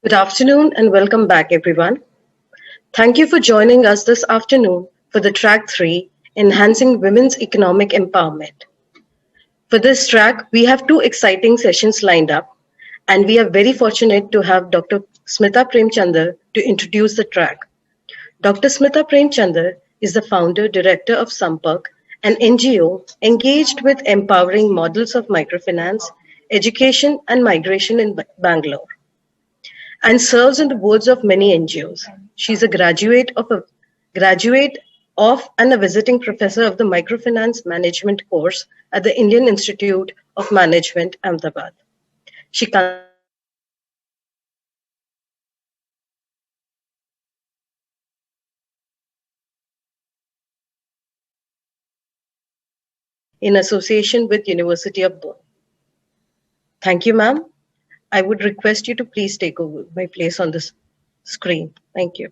Good afternoon and welcome back, everyone. Thank you for joining us this afternoon for the track 3, Enhancing Women's Economic Empowerment. For this track, we have two exciting sessions lined up, and we are very fortunate to have Dr. Smita Premchandar to introduce the track. Dr. Smita Premchandar is the founder director of Sampark, an NGO engaged with empowering models of microfinance, education, and migration in Bangalore, and serves on the boards of many NGOs. She's a graduate of and a visiting professor of the Microfinance Management course at the Indian Institute of Management, Ahmedabad. She conducts research on microfinance and education at the Institute of Management in association with University of Bonn. Thank you, ma'am. I would request you to please take over my place on this screen. Thank you.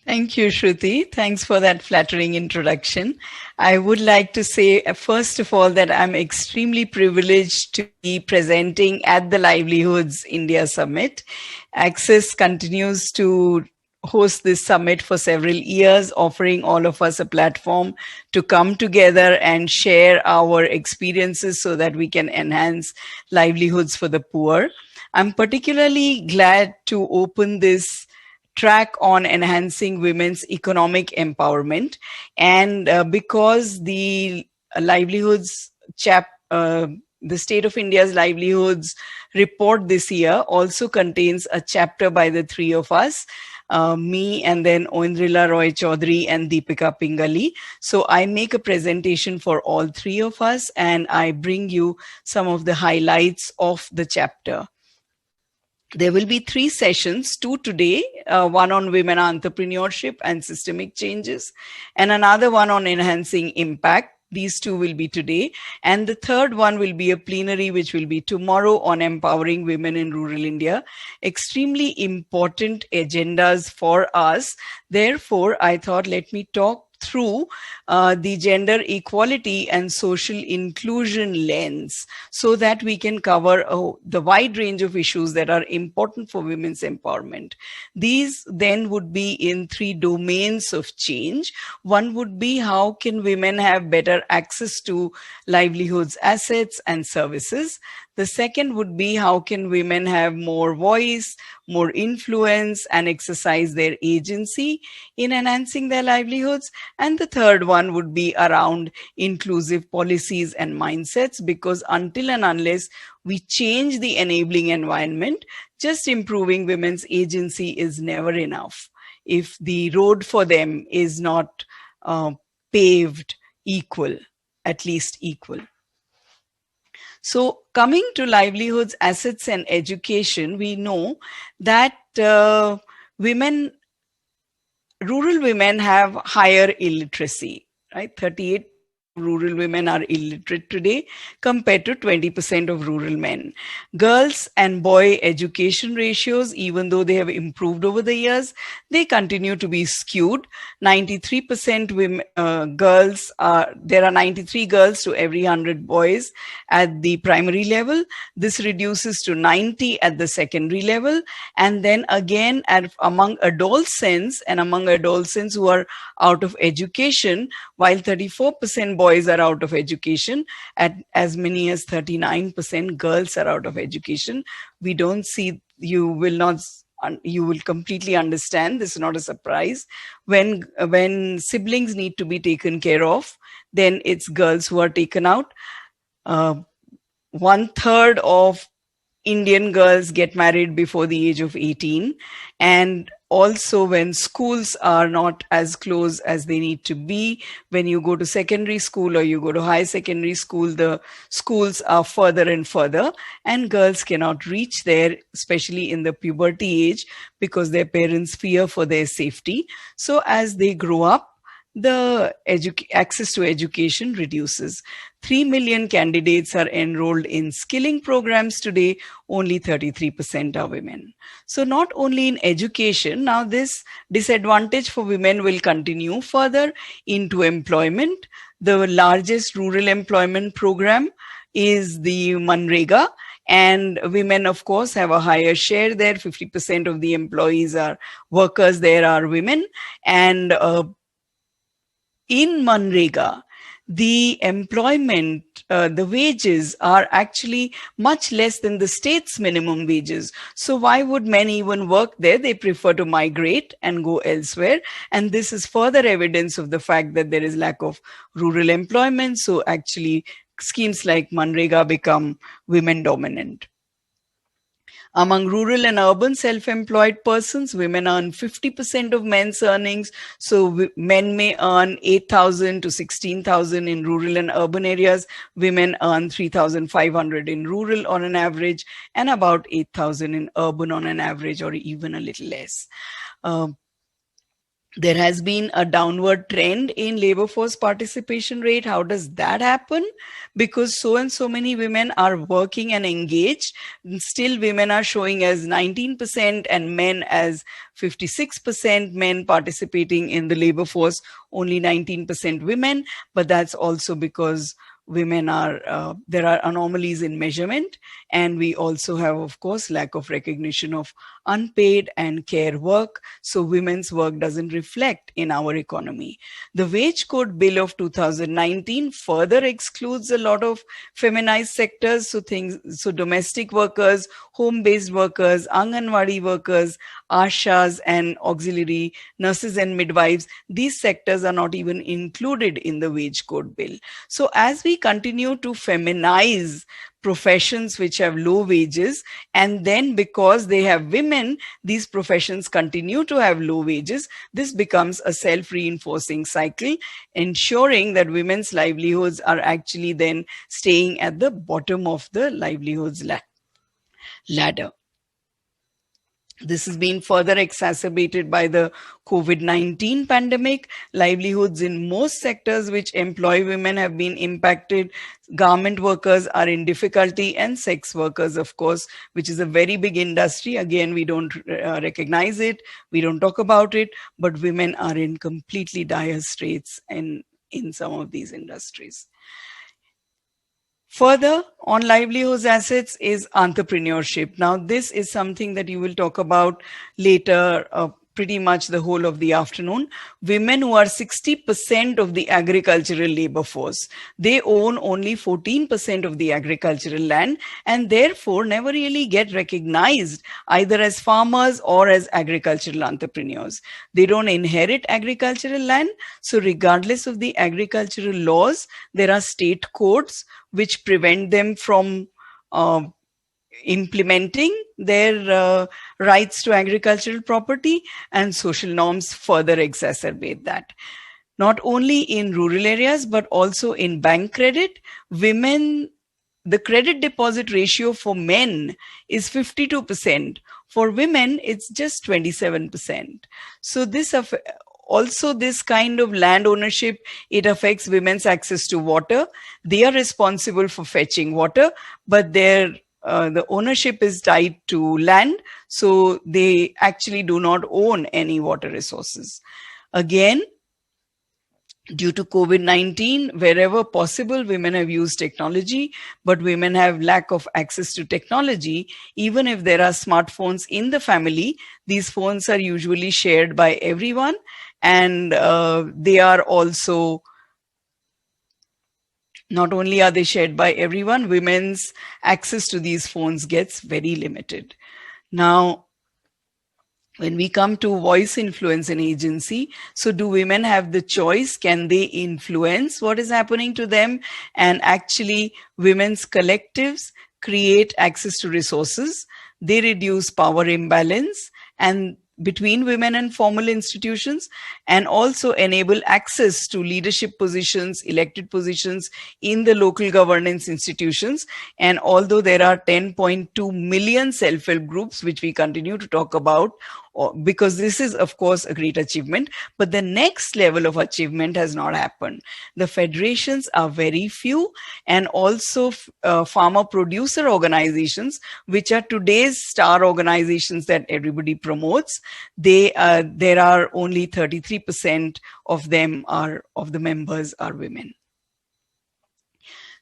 Thank you, Shruti. Thanks for that flattering introduction. I would like to say, first of all, that I'm extremely privileged to be presenting at the Livelihoods India Summit. Access continues to host this summit for several years, offering all of us a platform to come together and share our experiences so that we can enhance livelihoods for the poor. I'm particularly glad to open this track on enhancing women's economic empowerment. And because the livelihoods the State of India's livelihoods report this year also contains a chapter by the three of us, me and then Oindrila Roy Chaudhary and Deepika Pingali. So I make a presentation for all three of us and I bring you some of the highlights of the chapter. There will be 3 sessions, 2 today, one on women entrepreneurship and systemic changes, and another one on enhancing impact. These 2 will be today. And the third one will be a plenary, which will be tomorrow on empowering women in rural India. Extremely important agendas for us. Therefore, I thought, let me talk through the gender equality and social inclusion lens so that we can cover the wide range of issues that are important for women's empowerment. These then would be in 3 domains of change. One would be how can women have better access to livelihoods, assets and services. The second would be how can women have more voice, more influence and exercise their agency in enhancing their livelihoods. And the third one would be around inclusive policies and mindsets, because until and unless we change the enabling environment, just improving women's agency is never enough if the road for them is not paved equal, at least equal. So coming to livelihoods, assets and education, we know that rural women have higher illiteracy, right? 38% rural women are illiterate today compared to 20% of rural men. Girls and boy education ratios, even though they have improved over the years, they continue to be skewed. 93% women, there are 93 girls to every 100 boys at the primary level. This reduces to 90 at the secondary level. And then again, among adolescents who are out of education, while 34% boys are out of education, at as many as 39% girls are out of education. We don't see, you will completely understand, this is not a surprise. When siblings need to be taken care of, then it's girls who are taken out. 1/3 of Indian girls get married before the age of 18. And also when schools are not as close as they need to be, when you go to secondary school or you go to high secondary school, the schools are further and further and girls cannot reach there, especially in the puberty age, because their parents fear for their safety. So as they grow up, the access to education reduces. 3 million candidates are enrolled in skilling programs today, only 33% are women. So not only in education, now this disadvantage for women will continue further into employment. The largest rural employment program is the Manrega, And women, of course, have a higher share there. 50% of the employees are workers there are women. And in Manrega, the employment, the wages are actually much less than the state's minimum wages. So why would men even work there? They prefer to migrate and go elsewhere. And this is further evidence of the fact that there is lack of rural employment. So actually, schemes like Manrega become women dominant. Among rural and urban self-employed persons, women earn 50% of men's earnings. So men may earn 8,000 to 16,000 in rural and urban areas. Women earn 3,500 in rural on an average, and about 8,000 in urban on an average, or even a little less. There has been a downward trend in labor force participation rate. How does that happen? Because so and so many women are working and engaged. Still, women are showing as 19% and men as 56%, men participating in the labor force, only 19% women. But that's also because women are, there are anomalies in measurement. And we also have, of course, lack of recognition of unpaid and care work. So women's work doesn't reflect in our economy. The Wage Code Bill of 2019 further excludes a lot of feminized sectors. So domestic workers, home-based workers, Anganwadi workers, Ashas and auxiliary nurses and midwives, these sectors are not even included in the Wage Code Bill. So as we continue to feminize professions which have low wages, and then because they have women, these professions continue to have low wages, this becomes a self-reinforcing cycle, ensuring that women's livelihoods are actually then staying at the bottom of the livelihoods ladder. This has been further exacerbated by the COVID-19 pandemic. Livelihoods in most sectors which employ women have been impacted. Garment workers are in difficulty, and sex workers, of course, which is a very big industry. Again, we don't recognize it. We don't talk about it, but women are in completely dire straits in some of these industries. Further, on livelihoods assets is entrepreneurship. Now, this is something that you will talk about later, pretty much the whole of the afternoon. Women, who are 60% of the agricultural labor force, they own only 14% of the agricultural land, and therefore never really get recognized either as farmers or as agricultural entrepreneurs. They don't inherit agricultural land. So regardless of the agricultural laws, there are state codes which prevent them from implementing their rights to agricultural property, and social norms further exacerbate that. Not only in rural areas, but also in bank credit, women, the credit deposit ratio for men is 52%. For women, it's just 27%. So this also, this kind of land ownership, it affects women's access to water. They are responsible for fetching water, but the ownership is tied to land, so they actually do not own any water resources. Again, due to COVID-19, wherever possible, women have used technology, but women have lack of access to technology. Even if there are smartphones in the family, these phones are usually shared by everyone, and they are also, not only are they shared by everyone, women's access to these phones gets very limited. Now, when we come to voice influence and agency, so do women have the choice? Can they influence what is happening to them? And actually, women's collectives create access to resources. They reduce power imbalance and between women and formal institutions, and also enable access to leadership positions, elected positions in the local governance institutions. And although there are 10.2 million self-help groups, which we continue to talk about, because this is, of course, a great achievement, but the next level of achievement has not happened. The federations are very few, and also farmer producer organizations, which are today's star organizations that everybody promotes, there are only 33% of them of the members are women.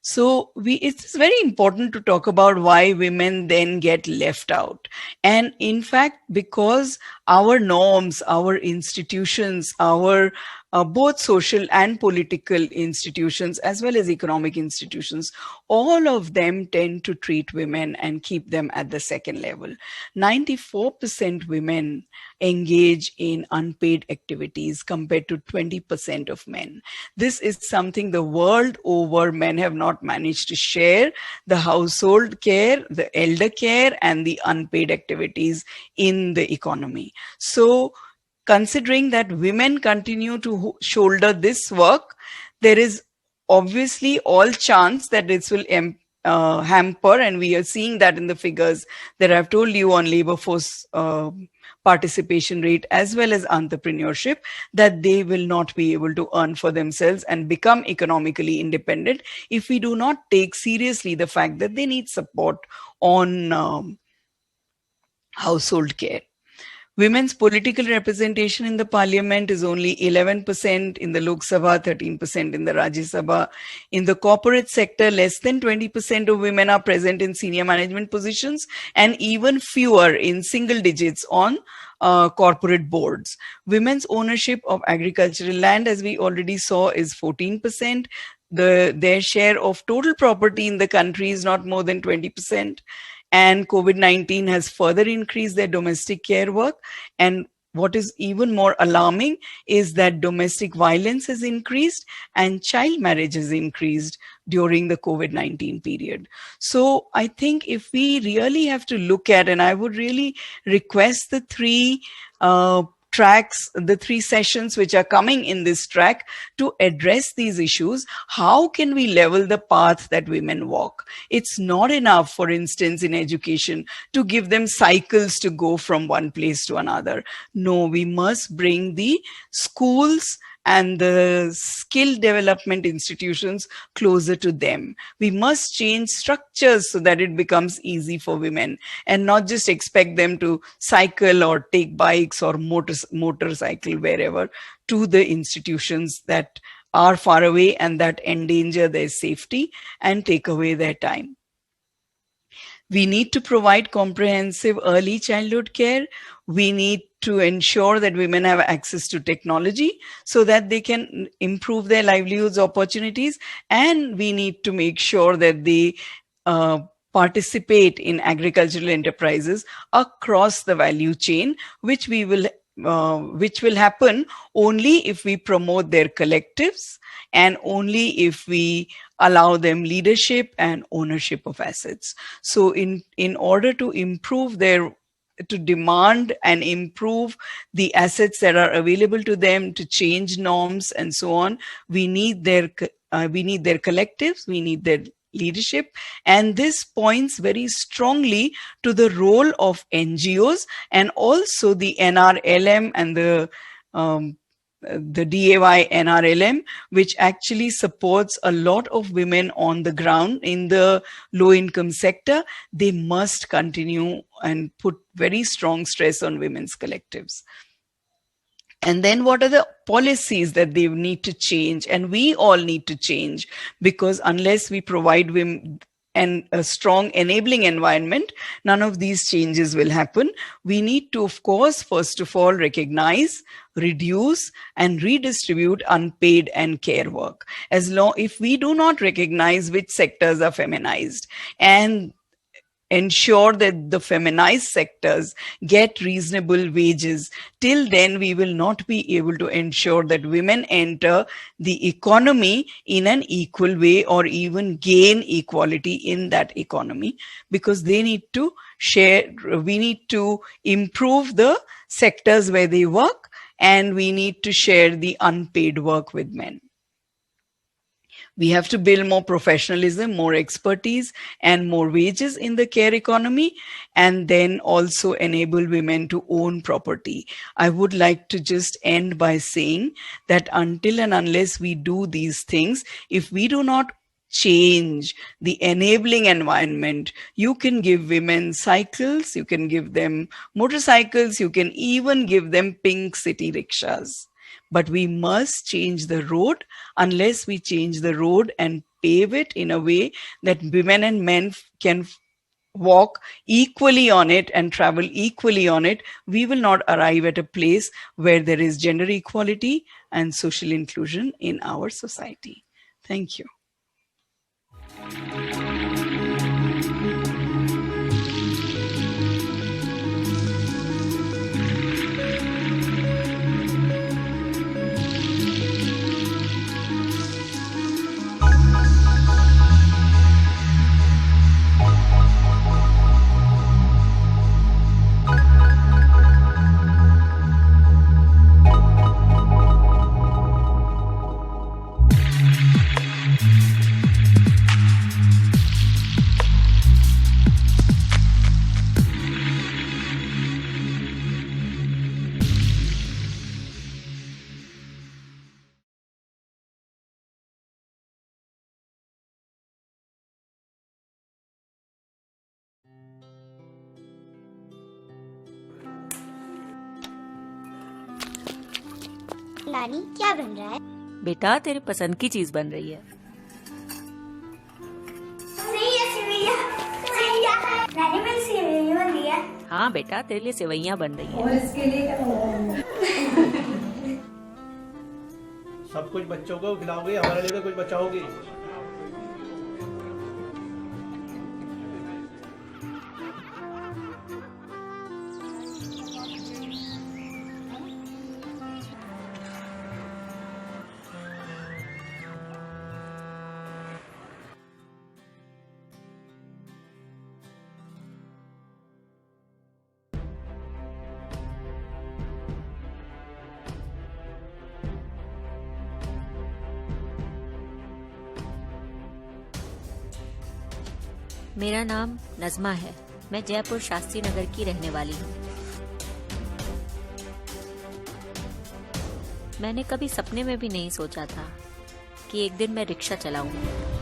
So it's very important to talk about why women then get left out. And in fact, because our norms, our institutions, our both social and political institutions, as well as economic institutions, all of them tend to treat women and keep them at the second level. 94% women engage in unpaid activities compared to 20% of men. This is something the world over men have not managed to share: the household care, the elder care, and the unpaid activities in the economy. So, considering that women continue to shoulder this work, there is obviously all chance that this will hamper, and we are seeing that in the figures that I've told you on labor force participation rate as well as entrepreneurship, that they will not be able to earn for themselves and become economically independent if we do not take seriously the fact that they need support on household care. Women's political representation in the parliament is only 11%, in the Lok Sabha, 13% in the Rajya Sabha. In the corporate sector, less than 20% of women are present in senior management positions, and even fewer in single digits on corporate boards. Women's ownership of agricultural land, as we already saw, is 14%. Their share of total property in the country is not more than 20%. And COVID-19 has further increased their domestic care work. And what is even more alarming is that domestic violence has increased and child marriage has increased during the COVID-19 period. So I think if we really have to look at, and I would really request the three tracks, the three sessions which are coming in this track to address these issues. How can we level the path that women walk? It's not enough, for instance, in education to give them cycles to go from one place to another. No, we must bring the schools and the skill development institutions closer to them. We must change structures so that it becomes easy for women and not just expect them to cycle or take bikes or motorcycle wherever to the institutions that are far away and that endanger their safety and take away their time. We need to provide comprehensive early childhood care. We need to ensure that women have access to technology so that they can improve their livelihoods opportunities. And we need to make sure that they participate in agricultural enterprises across the value chain, which will happen only if we promote their collectives and only if we allow them leadership and ownership of assets. So in order to improve to demand and improve the assets that are available to them, to change norms and so on, we need their collectives, we need their leadership. And this points very strongly to the role of NGOs and also the NRLM and the DAY NRLM, which actually supports a lot of women on the ground in the low income sector. They must continue and put very strong stress on women's collectives. And then what are the policies that they need to change? And we all need to change, because unless we provide women and a strong enabling environment, none of these changes will happen. We need to, of course, first of all, recognize, reduce, and redistribute unpaid and care work. If we do not recognize which sectors are feminized and ensure that the feminized sectors get reasonable wages, till then we will not be able to ensure that women enter the economy in an equal way or even gain equality in that economy, because they need to share. We need to improve the sectors where they work, and we need to share the unpaid work with men. We have to build more professionalism, more expertise, and more wages in the care economy, and then also enable women to own property. I would like to just end by saying that until and unless we do these things, if we do not change the enabling environment, you can give women cycles, you can give them motorcycles, you can even give them pink city rickshaws. But we must change the road. Unless we change the road and pave it in a way that women and men can walk equally on it and travel equally on it, we will not arrive at a place where there is gender equality and social inclusion in our society. Thank you. नानी क्या बन रहा है? बेटा तेरे पसंद की चीज बन रही है। नानी मेरी सेवइयां बन रही है। हाँ बेटा तेरे लिए सेवइयां बन रही है। और इसके लिए सब कुछ बच्चों को खिलाओगे, हमारे लिए भी कुछ बचाओगे। मेरा नाम नज़मा है। मैं जयपुर शास्त्री नगर की रहने वाली हूँ। मैंने कभी सपने में भी नहीं सोचा था कि एक दिन मैं रिक्शा चलाऊंगी।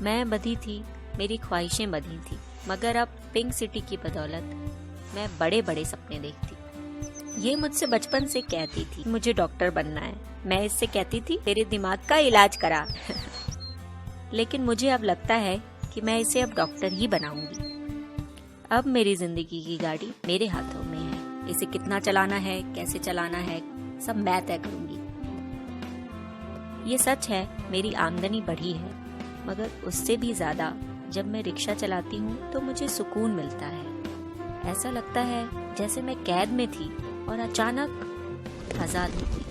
मैं बधी थी, मेरी ख्वाहिशें बधी थी, मगर अब पिंक सिटी की बदौलत मैं बड़े बड़े सपने देखती। ये मुझसे बचपन से कहती थी मुझे डॉक्टर बनना है। मैं इससे कहती थी तेरे दिमाग का इलाज करा। लेकिन मुझे अब लगता है कि मैं इसे अब डॉक्टर ही बनाऊंगी। अब मेरी जिंदगी की गाड़ी मेरे हाथों में है। इसे कितना चलाना है, कैसे चलाना है, सब मैं तय करूंगी। ये सच है, मेरी आमदनी बढ़ी है, मगर उससे भी ज्यादा जब मैं रिक्शा चलाती हूँ तो मुझे सुकून मिलता है। ऐसा लगता है जैसे मैं कैद में थी और अचानक आजाद हो गई।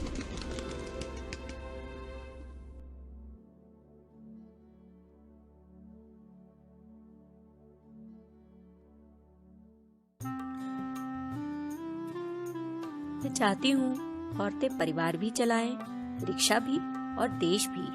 मैं चाहती हूँ औरतें परिवार भी चलाएं, रिक्शा भी और देश भी।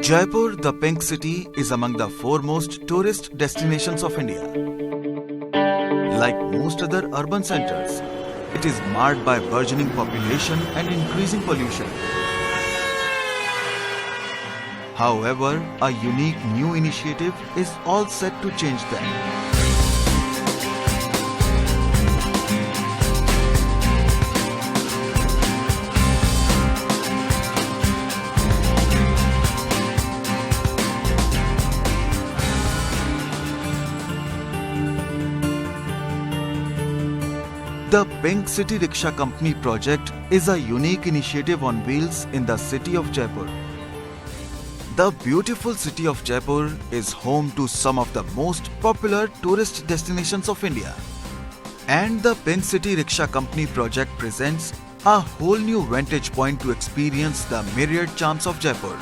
Jaipur, the Pink City, is among the foremost tourist destinations of India. Like most other urban centers, it is marred by burgeoning population and increasing pollution. However, a unique new initiative is all set to change that. The Pink City Rickshaw Company project is a unique initiative on wheels in the city of Jaipur. The beautiful city of Jaipur is home to some of the most popular tourist destinations of India. And the Pink City Rickshaw Company project presents a whole new vantage point to experience the myriad charms of Jaipur.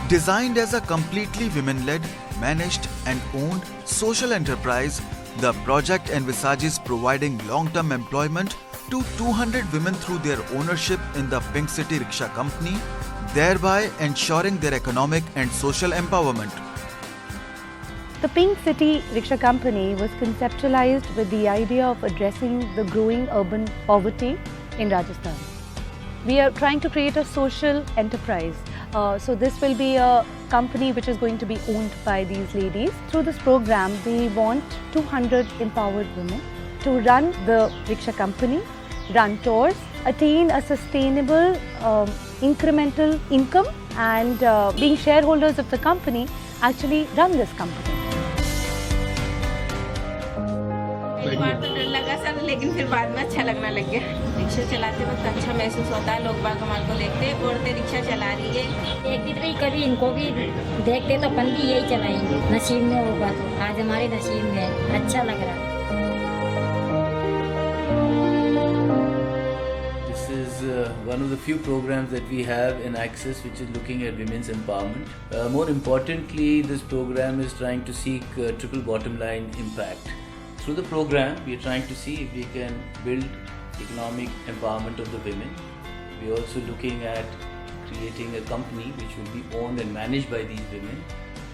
Designed as a completely women-led, managed and owned social enterprise, the project envisages providing long-term employment to 200 women through their ownership in the Pink City Rickshaw Company, thereby ensuring their economic and social empowerment. The Pink City Rickshaw Company was conceptualized with the idea of addressing the growing urban poverty in Rajasthan. We are trying to create a social enterprise. So this will be a company which is going to be owned by these ladies. Through this program, we want 200 empowered women to run the rickshaw company, run tours, attain a sustainable incremental income, and being shareholders of the company, actually run this company. एक बार तो डर लगा sir, लेकिन फिर बाद में अच्छा लगना लग गया। रिक्शा चलाते वक्त अच्छा महसूस होता है, लोग बाग हमारे को देखते हैं, औरतें रिक्शा चला रही है। एक दिन भी कभी इनको भी देखते तो अपन भी यही चलाएंगे, नसीब में होगा तो। आज हमारे नसीब में है, अच्छा लग रहा है। This is one of the few programs that we have in Access which is looking at women's empowerment. More importantly, this program is trying to seek triple bottom line impact. Through the program, we are trying to see if we can build economic empowerment of the women. We are also looking at creating a company which will be owned and managed by these women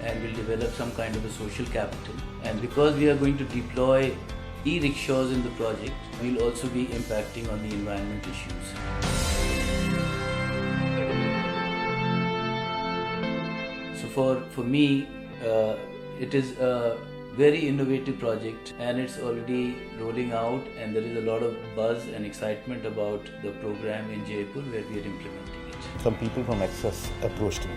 and will develop some kind of a social capital. And because we are going to deploy e-rickshaws in the project, we will also be impacting on the environment issues. So for me, it is a very innovative project and it's already rolling out, and there is a lot of buzz and excitement about the program in Jaipur where we are implementing it. Some people from Access approached me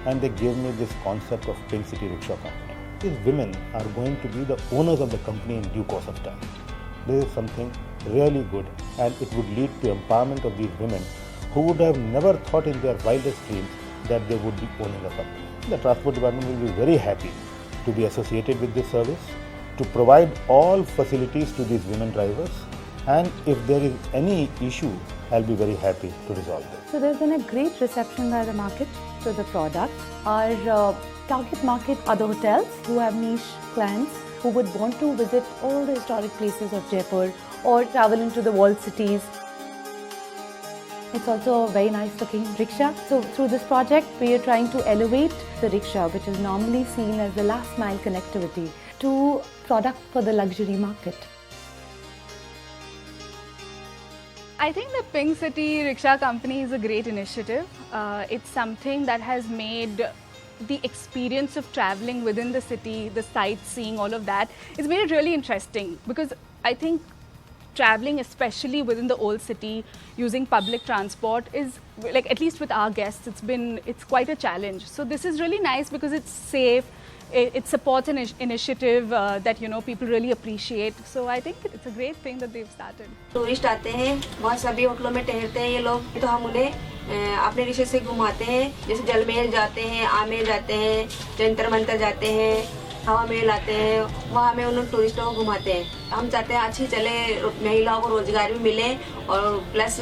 and they gave me this concept of Pink City Rickshaw Company. These women are going to be the owners of the company in due course of time. This is something really good, and it would lead to empowerment of these women who would have never thought in their wildest dreams that they would be owning a company. The transport department will be very happy to be associated with this service, to provide all facilities to these women drivers, and if there is any issue, I'll be very happy to resolve it. So there's been a great reception by the market to the product. Our target market are the hotels who have niche clients who would want to visit all the historic places of Jaipur or travel into the walled cities. It's also a very nice looking rickshaw. So through this project, we are trying to elevate the rickshaw, which is normally seen as the last mile connectivity, to product for the luxury market. I think the Pink City Rickshaw Company is a great initiative. It's something that has made the experience of traveling within the city, the sightseeing, all of that, it's made it really interesting, because I think traveling, especially within the old city, using public transport is, like, at least with our guests, it's quite a challenge. So this is really nice because it's safe, it supports an initiative that, you know, people really appreciate. So I think it's a great thing that they've started. Tourist आते हैं, बहुत सभी होटलों में ठहरते हैं ये लोग, तो हम उन्हें अपने रिक्शे से घुमाते हैं। जैसे जलमहल जाते हैं, आमेर जाते हैं, जंतर मंतर जाते हैं, हवा महल आते हैं, वहाँ में उन टूरिस्टों को घुमाते हैं। हम चाहते हैं अच्छी चले, महिलाओं को रोजगार भी मिले, और प्लस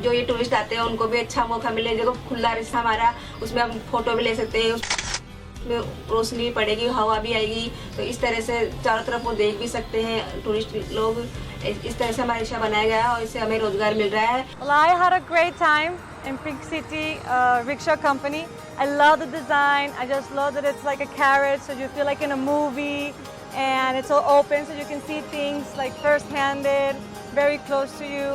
जो ये टूरिस्ट आते हैं उनको भी अच्छा मौका मिले। देखो खुला रिक्शा हमारा, उसमें हम फोटो भी ले सकते हैं, उसमें रोशनी भी पड़ेगी, हवा भी आएगी, तो इस तरह से चारों तरफ वो देख भी सकते हैं टूरिस्ट लोग। इस तरह से हमारा रिक्शा बनाया गया है और इससे हमें रोजगार मिल रहा है। Well, I had a great time in Pink City Rickshaw Company. I love the design. I just love that it's like a carriage, so you feel like in a movie, and it's all open, so you can see things like first-handed, very close to you.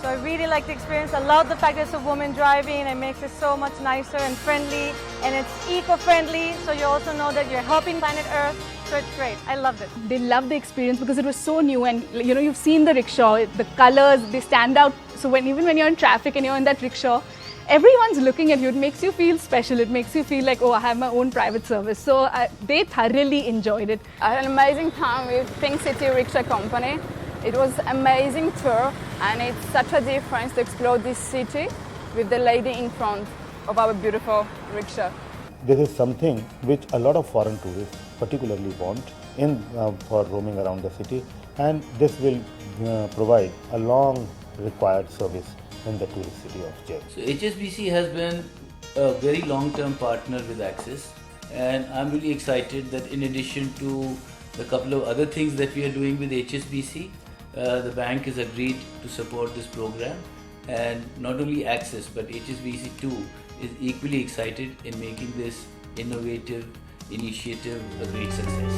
So I really like the experience. I love the fact that it's a woman driving. It makes it so much nicer and friendly, and it's eco-friendly, so you also know that you're helping planet Earth. So it's great. I loved it. They loved the experience because it was so new, and you know, you've seen the rickshaw, the colors, they stand out. So even when you're in traffic and you're in that rickshaw, everyone's looking at you. It makes you feel special. It makes you feel like, oh, I have my own private service. So they thoroughly enjoyed it. I had an amazing time with Pink City Rickshaw Company. It was an amazing tour, and it's such a difference to explore this city with the lady in front of our beautiful rickshaw. This is something which a lot of foreign tourists particularly want for roaming around the city, and this will provide a long required service in the tourist city of Jaipur. So HSBC has been a very long-term partner with Axis, and I'm really excited that in addition to the couple of other things that we are doing with HSBC, the bank has agreed to support this program, and not only Axis but HSBC too is equally excited in making this innovative initiative a great success.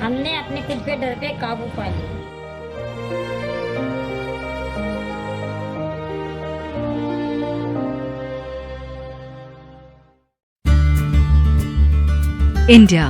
हमने अपने खुद पे डर पे काबू पा लिया। India,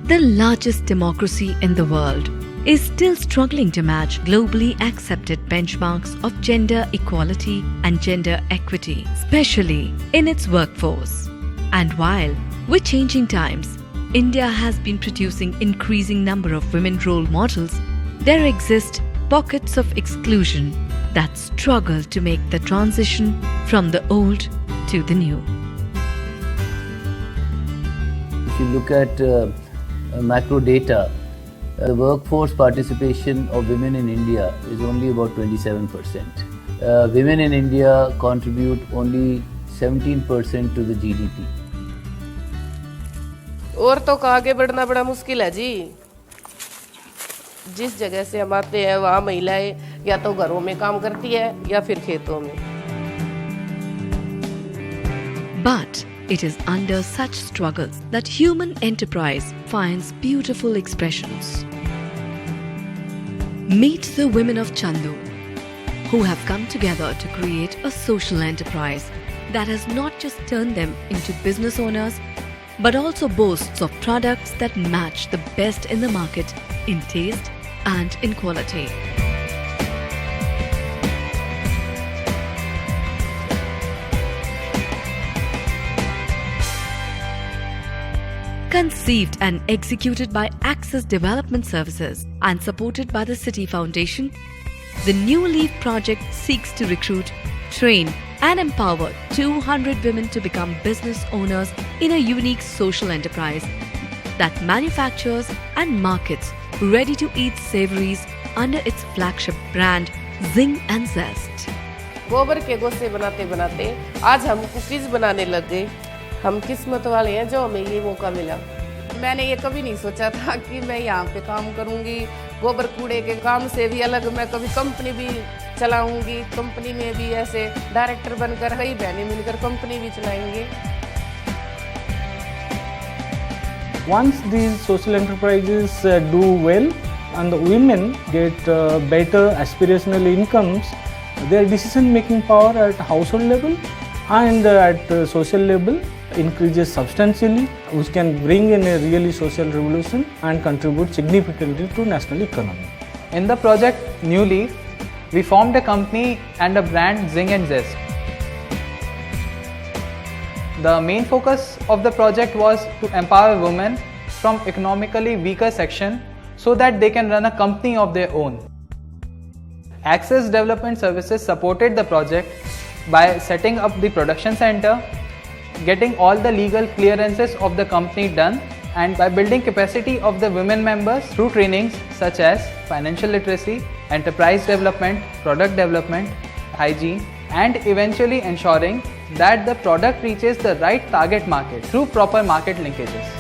the largest democracy in the world, is still struggling to match globally accepted benchmarks of gender equality and gender equity, especially in its workforce. And while, with changing times, India has been producing increasing number of women role models, there exist pockets of exclusion that struggle to make the transition from the old to the new. If you look at macro data, the workforce participation of women in India is only about 27%. Women in India contribute only 17% to the GDP. औरतों का आगे बढ़ना बड़ा मुश्किल है जी। जिस जगह से हम आते हैं वहाँ महिलाएं या तो घरों में काम करती है या फिर खेतों में। But it is under such struggles that human enterprise finds beautiful expressions. Meet the women of Chandu, who have come together to create a social enterprise that has not just turned them into business owners, but also boasts of products that match the best in the market in taste and in quality. Conceived and executed by Access Development Services and supported by the City Foundation, the New Leaf project seeks to recruit, train and empower 200 women to become business owners in a unique social enterprise that manufactures and markets ready-to-eat savories under its flagship brand Zing and Zest. गोबर के गोसे बनाते बनाते आज हम cookies बनाने लग गए। हम किस्मत वाले हैं जो हमें ये मौका मिला। मैंने ये कभी नहीं सोचा था कि मैं यहाँ पे काम करूँगी। गोबर कूड़े के काम से भी अलग मैं कभी कंपनी भी चलाऊँगी। कंपनी में भी ऐसे डायरेक्टर बनकर कई बहनें मिलकर कंपनी भी चलाएंगे। Once these social enterprises do well and the women get better aspirational incomes, their decision making power at household level and at social level increases substantially, which can bring in a really social revolution and contribute significantly to national economy. In the project New Leaf, we formed a company and a brand Zing and Zest. The main focus of the project was to empower women from economically weaker section so that they can run a company of their own. Access Development Services supported the project by setting up the production center, getting all the legal clearances of the company done, and by building capacity of the women members through trainings such as financial literacy, enterprise development, product development, hygiene, and eventually ensuring that the product reaches the right target market through proper market linkages.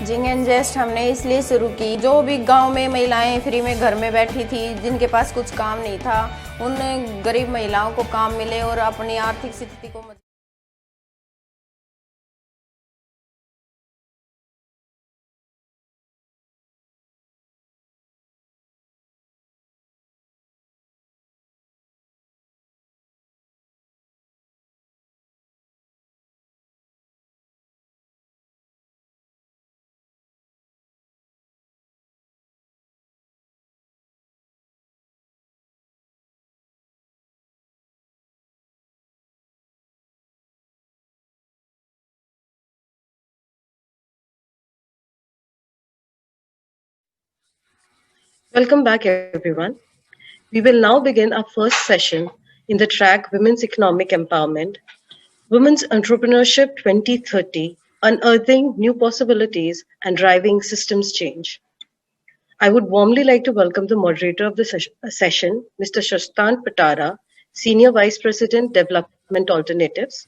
Zing and Zest हमने इसलिए शुरू की, जो भी गांव में महिलाएं free में घर में बैठी थी, जिनके पास कुछ काम नहीं था, उन गरीब महिलाओं को काम मिले और अपनी आर्थिक स्थिति को Welcome back, everyone. We will now begin our first session in the track Women's Economic Empowerment, Women's Entrepreneurship 2030, Unearthing New Possibilities and Driving Systems Change. I would warmly like to welcome the moderator of the session, Mr. Shastant Patara, Senior Vice President, Development Alternatives.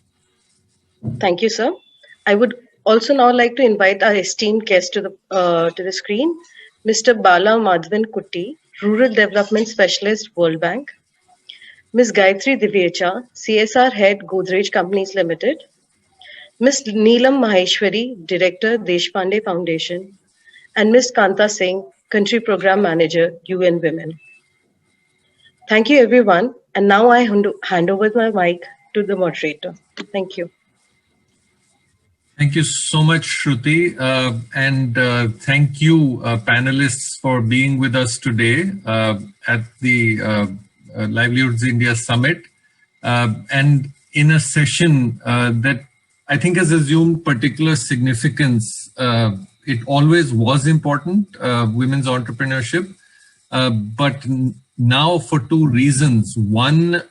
Thank you, sir. I would also now like to invite our esteemed guest to the screen, Mr. Bala Madhavan Kutti, Rural Development Specialist, World Bank, Ms. Gayatri Divyecha, CSR Head, Godrej Companies Limited, Ms. Neelam Maheshwari, Director, Deshpande Foundation, and Ms. Kanta Singh, Country Program Manager, UN Women. Thank you, everyone. And now I hand over my mic to the moderator. Thank you. Thank you so much, Shruti. And thank you, panelists, for being with us today at the Livelihoods India Summit. And in a session that I think has assumed particular significance. It always was important, women's entrepreneurship, but now for two reasons. One,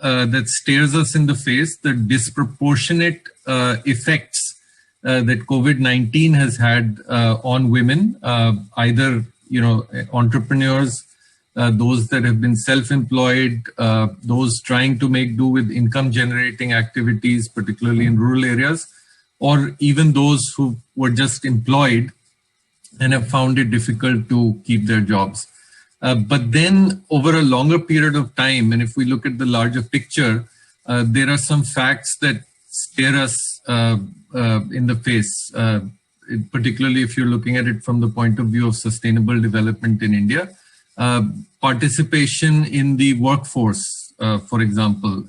that stares us in the face, the disproportionate effects that COVID-19 has had on women, either entrepreneurs, those that have been self-employed, those trying to make do with income-generating activities, particularly in rural areas, or even those who were just employed and have found it difficult to keep their jobs. But then over a longer period of time, and if we look at the larger picture, there are some facts that stare us in the face, particularly if you're looking at it from the point of view of sustainable development in India. Participation in the workforce, for example,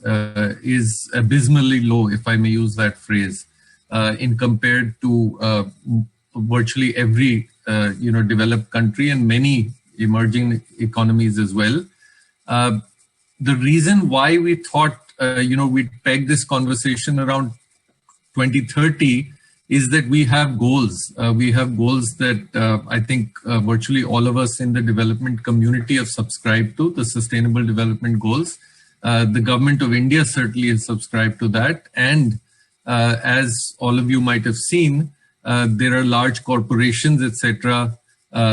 is abysmally low, if I may use that phrase, in compared to virtually every developed country and many emerging economies as well. The reason why we thought we'd peg this conversation around 2030 is that we have goals. We have goals that I think virtually all of us in the development community have subscribed to, the Sustainable Development Goals. The government of India certainly has subscribed to that. And as all of you might have seen, there are large corporations, etc.,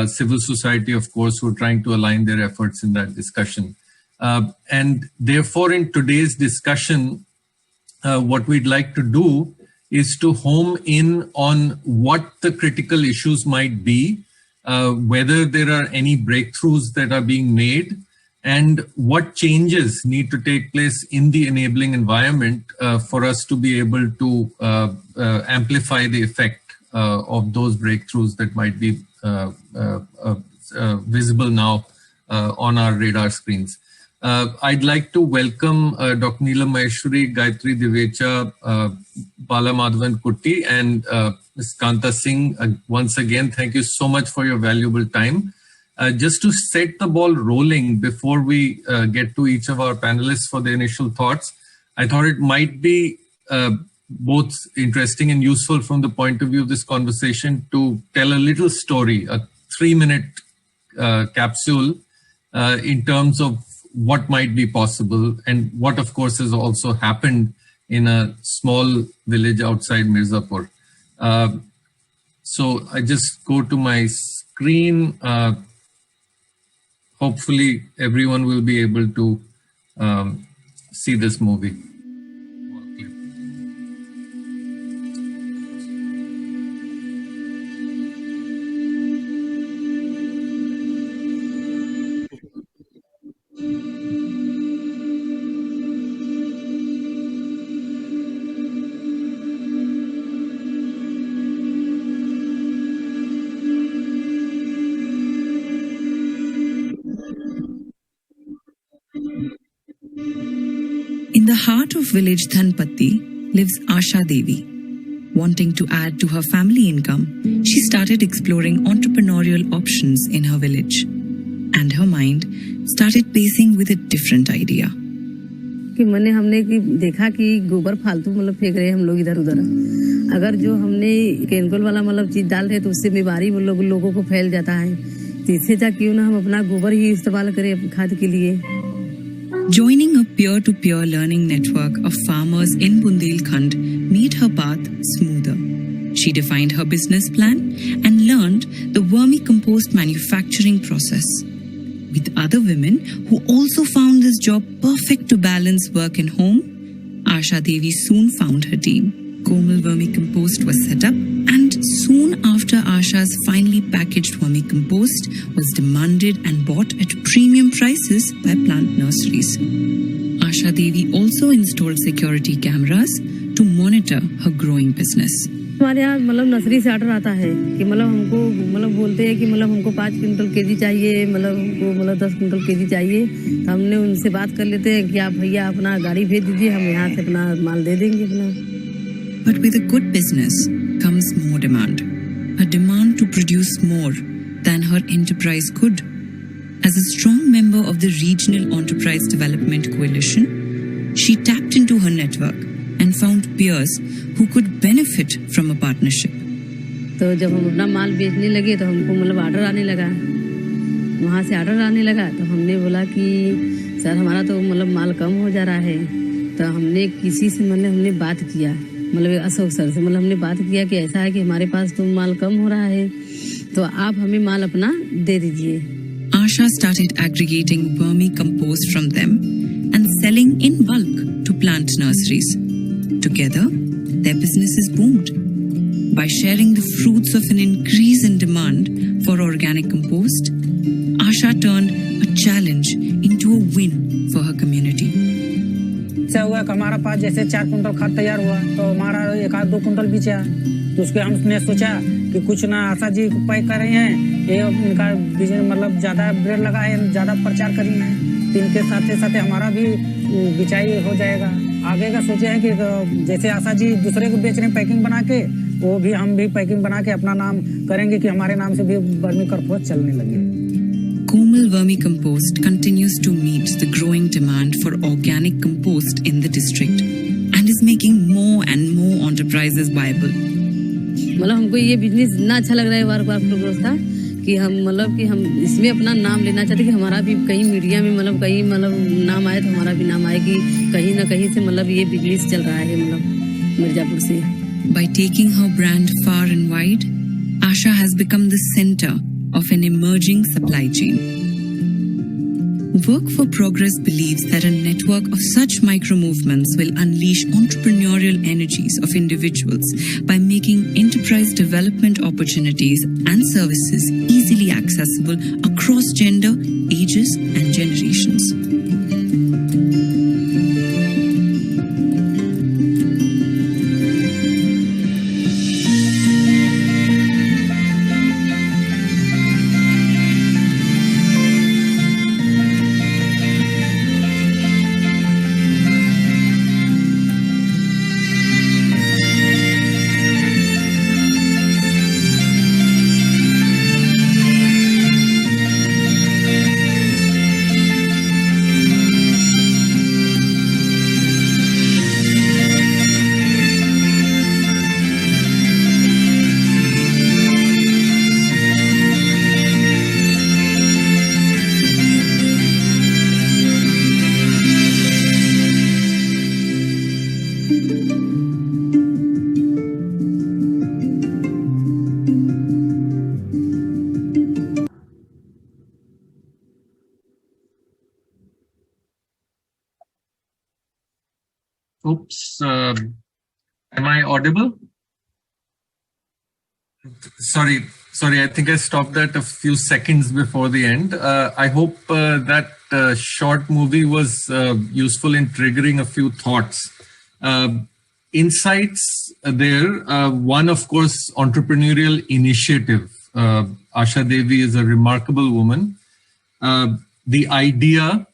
civil society, of course, who are trying to align their efforts in that discussion. And therefore, in today's discussion, what we'd like to do is to home in on what the critical issues might be, whether there are any breakthroughs that are being made, and what changes need to take place in the enabling environment for us to be able to amplify the effect of those breakthroughs that might be visible now on our radar screens. I'd like to welcome Dr. Neelam Maheshwari, Gayatri Divyecha, Bala Madhavan Kutti, and Ms. Kanta Singh. Once again, thank you so much for your valuable time. Just to set the ball rolling before we get to each of our panelists for the initial thoughts, I thought it might be both interesting and useful from the point of view of this conversation to tell a little story, a 3-minute capsule in terms of what might be possible and what, of course, has also happened in a small village outside Mirzapur. So I just go to my screen. Hopefully everyone will be able to see this movie. In the heart of village Dhanpatti lives Asha Devi. Wanting to add to her family income, she started exploring entrepreneurial options in her village. And her mind started pacing with a different idea. कि मैंने हमने कि देखा कि गोबर फालतू मतलब फेंक रहे हैं हम लोग इधर उधर अगर जो हमने केमिकल वाला मतलब चीज डाल रहे तो उससे बीमारी लोगों को फैल जाता है तो इससे अच्छा क्यों ना हम अपना गोबर ही इस्तेमाल करें खाद के लिए। Joining a peer-to-peer learning network of farmers in Bundelkhand made her path smoother. She defined her business plan and learned the vermicompost manufacturing process. With other women who also found this job perfect to balance work and home, Asha Devi soon found her team. Komal Vermicompost was set up, and soon after, Asha's finely packaged vermicompost was demanded and bought at premium prices by plant nurseries. Asha Devi also installed security cameras to monitor her growing business. हमारे यहाँ मतलब nursery से order आता है कि मतलब हमको मतलब बोलते हैं कि मतलब हमको 5 क्विंटल केजी चाहिए, मतलब हमको मतलब 10 क्विंटल केजी चाहिए, तो हमने उनसे बात कर लेते हैं कि आप भैया अपना गाड़ी भेज दीजिए, हम यहाँ से अपना माल दे देंगे अपना। But with a good business comes more demand, a demand to produce more than her enterprise could. As a strong member of the Regional Enterprise Development Coalition, she tapped into her network and found peers who could benefit from a partnership. तो जब हम अपना माल बेचने लगे तो हमको मतलब order आने लगा, वहाँ से ऑर्डर आने लगा, तो हमने बोला कि सर हमारा तो मतलब माल कम हो जा रहा है, तो हमने किसी से मतलब हमने बात किया, मतलब अशोक सर से मतलब हमने बात किया कि ऐसा है कि हमारे पास तो माल कम हो रहा है, तो आप हमें माल अपना दे दीजिए। Asha started aggregating vermicompost from them and selling in bulk to plant nurseries. Together, their businesses boomed. By sharing the fruits of an increase in demand for organic compost, Asha turned a challenge into a win for her community. ऐसा हुआ कि हमारा पास जैसे 4 quintal खाद तैयार हुआ तो हमारा 1-2 कुंटल बिचा, तो उसके हमने सोचा कि कुछ ना आशा जी पैक कर रही हैं, ये उनका बिजनेस मतलब ज़्यादा ब्रेड लगा है, ज़्यादा प्रचार करनी है, तो इनके साथ साथ हमारा भी बिचाई हो जाएगा। आगे का सोचे हैं कि जैसे आशा जी दूसरे को बेच रहे हैं पैकिंग बना के, वो भी हम भी पैकिंग बना के अपना नाम करेंगे कि हमारे नाम से भी वर्मीकम्पोस्ट चलने लगे। Komal Vermicompost continues to meet the growing demand for organic compost in the district and is making more and more enterprises viable. मतलब हमको ये बिजनेस इतना अच्छा लग रहा है बार का कि हम मतलब कि हम इसमें अपना नाम लेना चाहते कि हमारा भी कहीं मीडिया में मतलब कहीं मतलब नाम आए तो हमारा भी नाम आए कि कहीं ना कहीं से मतलब ये बिजनेस चल रहा है मतलब मिर्जापुर से। By taking her brand far and wide, Asha has become the center of an emerging supply chain. Work for Progress believes that a network of such micro-movements will unleash entrepreneurial energies of individuals by making enterprise development opportunities and services easily accessible across gender, ages, and generations. Oops, am I audible? Sorry, I think I stopped that a few seconds before the end. I hope that short movie was useful in triggering a few thoughts. Insights there. One, of course, entrepreneurial initiative. Asha Devi is a remarkable woman. The idea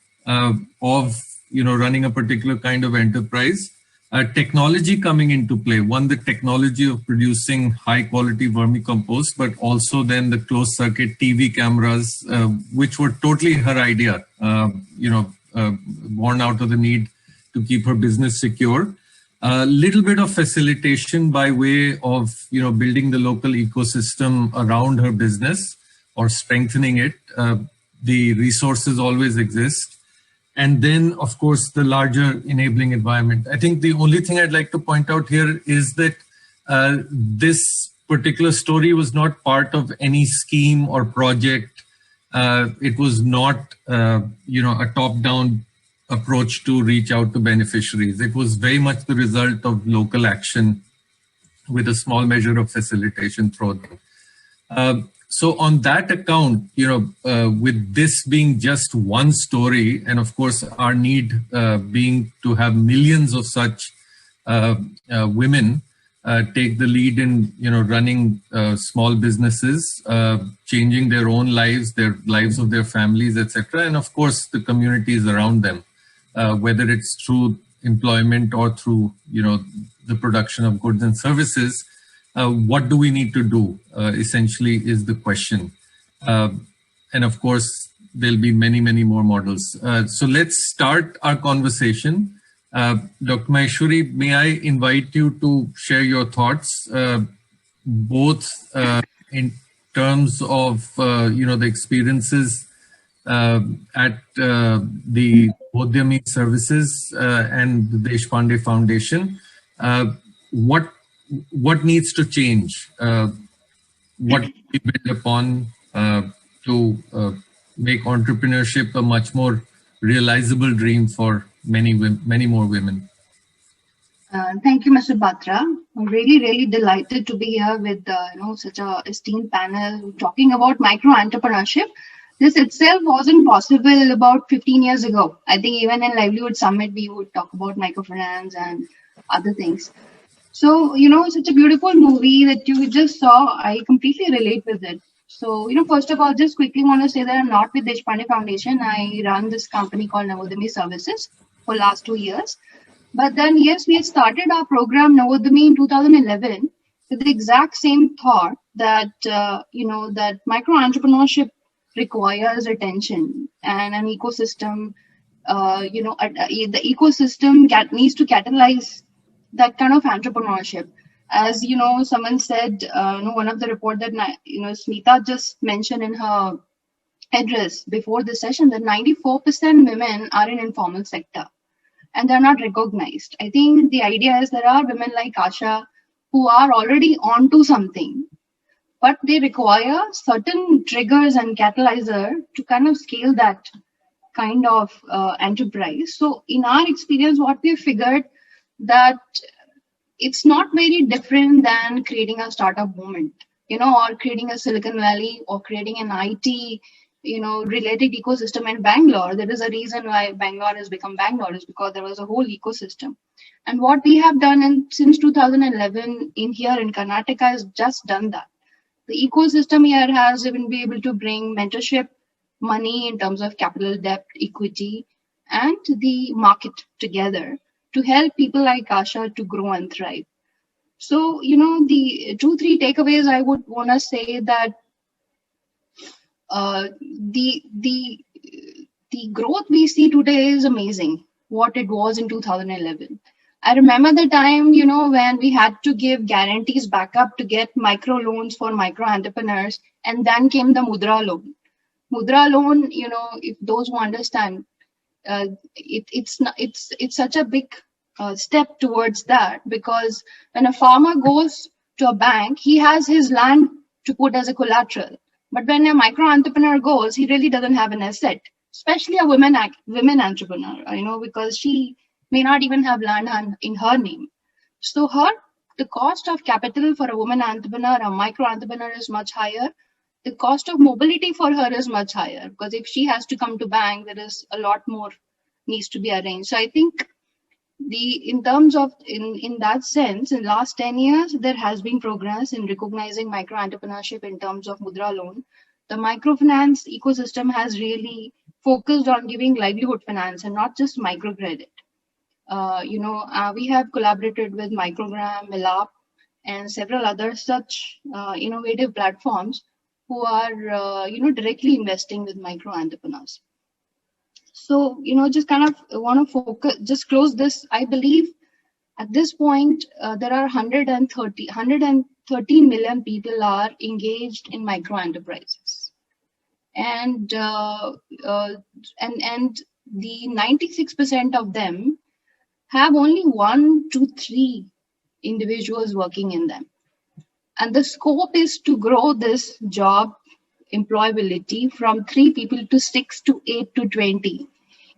of running a particular kind of enterprise, technology coming into play. One, the technology of producing high quality vermicompost, but also then the closed circuit TV cameras, which were totally her idea, born out of the need to keep her business secure. A little bit of facilitation by way of, building the local ecosystem around her business or strengthening it. The resources always exist. And then, of course, the larger enabling environment. I think the only thing I'd like to point out here is that this particular story was not part of any scheme or project. It was not, a top-down approach to reach out to beneficiaries. It was very much the result of local action with a small measure of facilitation thrown in. So on that account, with this being just one story, and of course our need being to have millions of such women take the lead in, running small businesses, changing their own lives, their lives of their families, etc., and of course the communities around them, whether it's through employment or through, the production of goods and services. What do we need to do, essentially, is the question. And of course, there'll be many, many more models. So let's start our conversation. Dr. Maheshwari, may I invite you to share your thoughts, both in terms of, the experiences at the Bodhyami Services and the Deshpande Foundation. What needs to change? What can we build upon to make entrepreneurship a much more realizable dream for many more women? Thank you, Mr. Batra. I'm really delighted to be here with such a esteemed panel talking about micro entrepreneurship. This itself wasn't possible about 15 years ago. I think even in Livelihood Summit, we would talk about microfinance and other things. So, such a beautiful movie that you just saw, I completely relate with it. So, first of all, just quickly want to say that I'm not with Deshpande Foundation. I run this company called Navodami Services for last 2 years. But then, yes, we had started our program Navodami in 2011 with the exact same thought that, that micro entrepreneurship requires attention and an ecosystem, the ecosystem needs to catalyze that kind of entrepreneurship. As someone said, one of the report that Smita just mentioned in her address before the session, that 94% women are in informal sector and they're not recognized. I think the idea is there are women like Asha who are already onto something, but they require certain triggers and catalyzer to kind of scale that kind of enterprise. So in our experience, what we figured that it's not very different than creating a startup movement, or creating a Silicon Valley or creating an IT, related ecosystem in Bangalore. There is a reason why Bangalore has become Bangalore, is because there was a whole ecosystem. And what we have done since 2011 here in Karnataka has just done that. The ecosystem here has even been able to bring mentorship, money in terms of capital, debt, equity, and the market together to help people like Asha to grow and thrive. So, the 2-3 takeaways I would want to say that the growth we see today is amazing, what it was in 2011. I remember the time, when we had to give guarantees back up to get micro loans for micro entrepreneurs, and then came the Mudra loan. Mudra loan, if those who understand, it's such a big step towards that, because when a farmer goes to a bank, he has his land to put as a collateral. But when a micro entrepreneur goes, he really doesn't have an asset, especially a women entrepreneur, because she may not even have land in her name. So the cost of capital for a woman entrepreneur, a micro entrepreneur, is much higher. The cost of mobility for her is much higher, because if she has to come to bank, there is a lot more needs to be arranged. So I think in that sense, in last 10 years, there has been progress in recognizing micro entrepreneurship in terms of Mudra loan. The microfinance ecosystem has really focused on giving livelihood finance and not just microcredit. We have collaborated with Microgram, Milap, and several other such innovative platforms who are, directly investing with micro entrepreneurs. So, just kind of want to focus, just close this. I believe at this point, there are 113 million people are engaged in micro enterprises. and the 96% of them have only 1 to 3 individuals working in them. And the scope is to grow this job employability from 3 people to 6 to 8 to 20.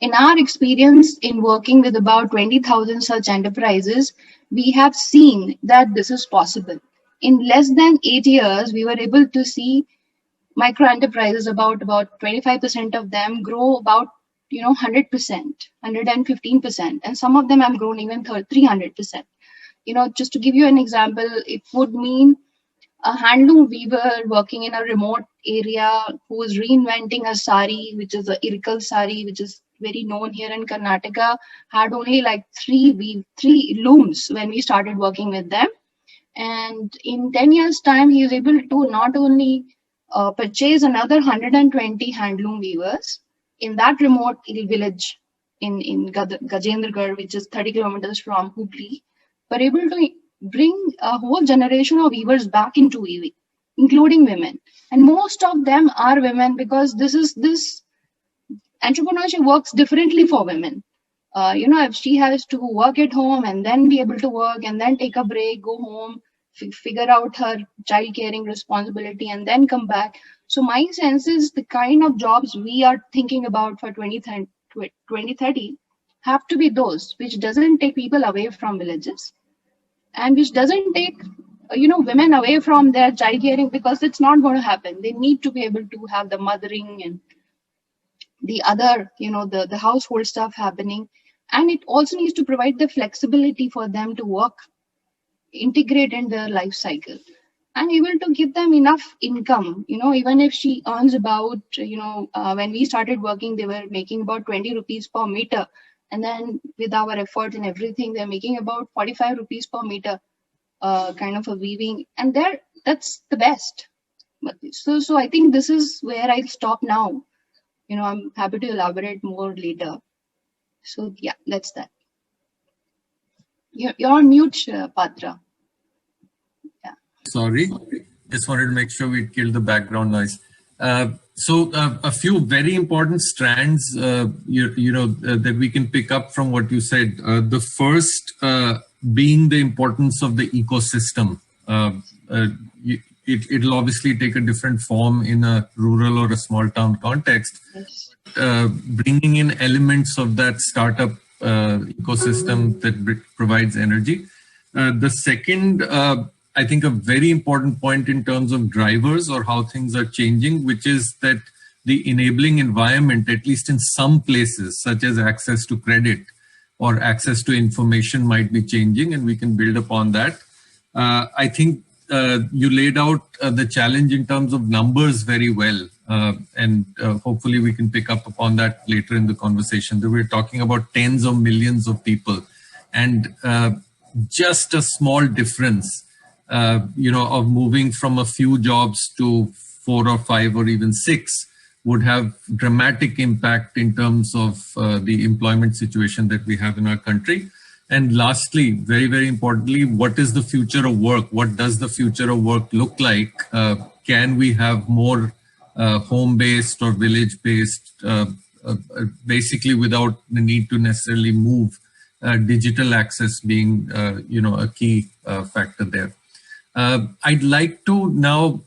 In our experience in working with about 20,000 such enterprises, we have seen that this is possible. In less than 8 years, we were able to see micro enterprises, about 25% of them grow about 100%, 115%, and some of them have grown even 300%. Just to give you an example, it would mean a handloom weaver working in a remote area who is reinventing a sari, which is a irkal sari, which is very known here in Karnataka, had only like three looms when we started working with them. And in 10 years' time, he is able to not only purchase another 120 handloom weavers in that remote village in Gajendragarh, which is 30 kilometers from Hubli, but able to bring a whole generation of weavers back into weaving, including women. And most of them are women, because this entrepreneurship works differently for women. If she has to work at home and then be able to work and then take a break, go home, figure out her child caring responsibility and then come back. So my sense is the kind of jobs we are thinking about for 2030 have to be those which doesn't take people away from villages and which doesn't take women away from their child caring, because it's not going to happen. They need to be able to have the mothering and the other the household stuff happening, and it also needs to provide the flexibility for them to work, integrate in their life cycle, and able to give them enough income. Even if she earns about when we started working, they were making about 20 rupees per meter, and then with our efforts and everything, they're making about 45 rupees per meter kind of a weaving, and that's the best. So I think this is where I'll stop now. I'm happy to elaborate more later. So yeah, that's that. You're on mute, Patra. Yeah. Sorry, just wanted to make sure we killed the background noise. So a few very important strands, that we can pick up from what you said. The first being the importance of the ecosystem. It'll obviously take a different form in a rural or a small town context. Yes. Bringing in elements of that startup ecosystem that provides energy. The second, I think a very important point in terms of drivers or how things are changing, which is that the enabling environment, at least in some places, such as access to credit or access to information, might be changing, and we can build upon that. I think you laid out the challenge in terms of numbers very well, and hopefully we can pick up upon that later in the conversation. That we're talking about tens of millions of people, and just a small difference, of moving from a few jobs to 4 or 5 or even 6 would have dramatic impact in terms of the employment situation that we have in our country. And lastly, very, very importantly, what is the future of work? What does the future of work look like? Can we have more home-based or village-based, basically without the need to necessarily move, digital access being, a key factor there. I'd like to now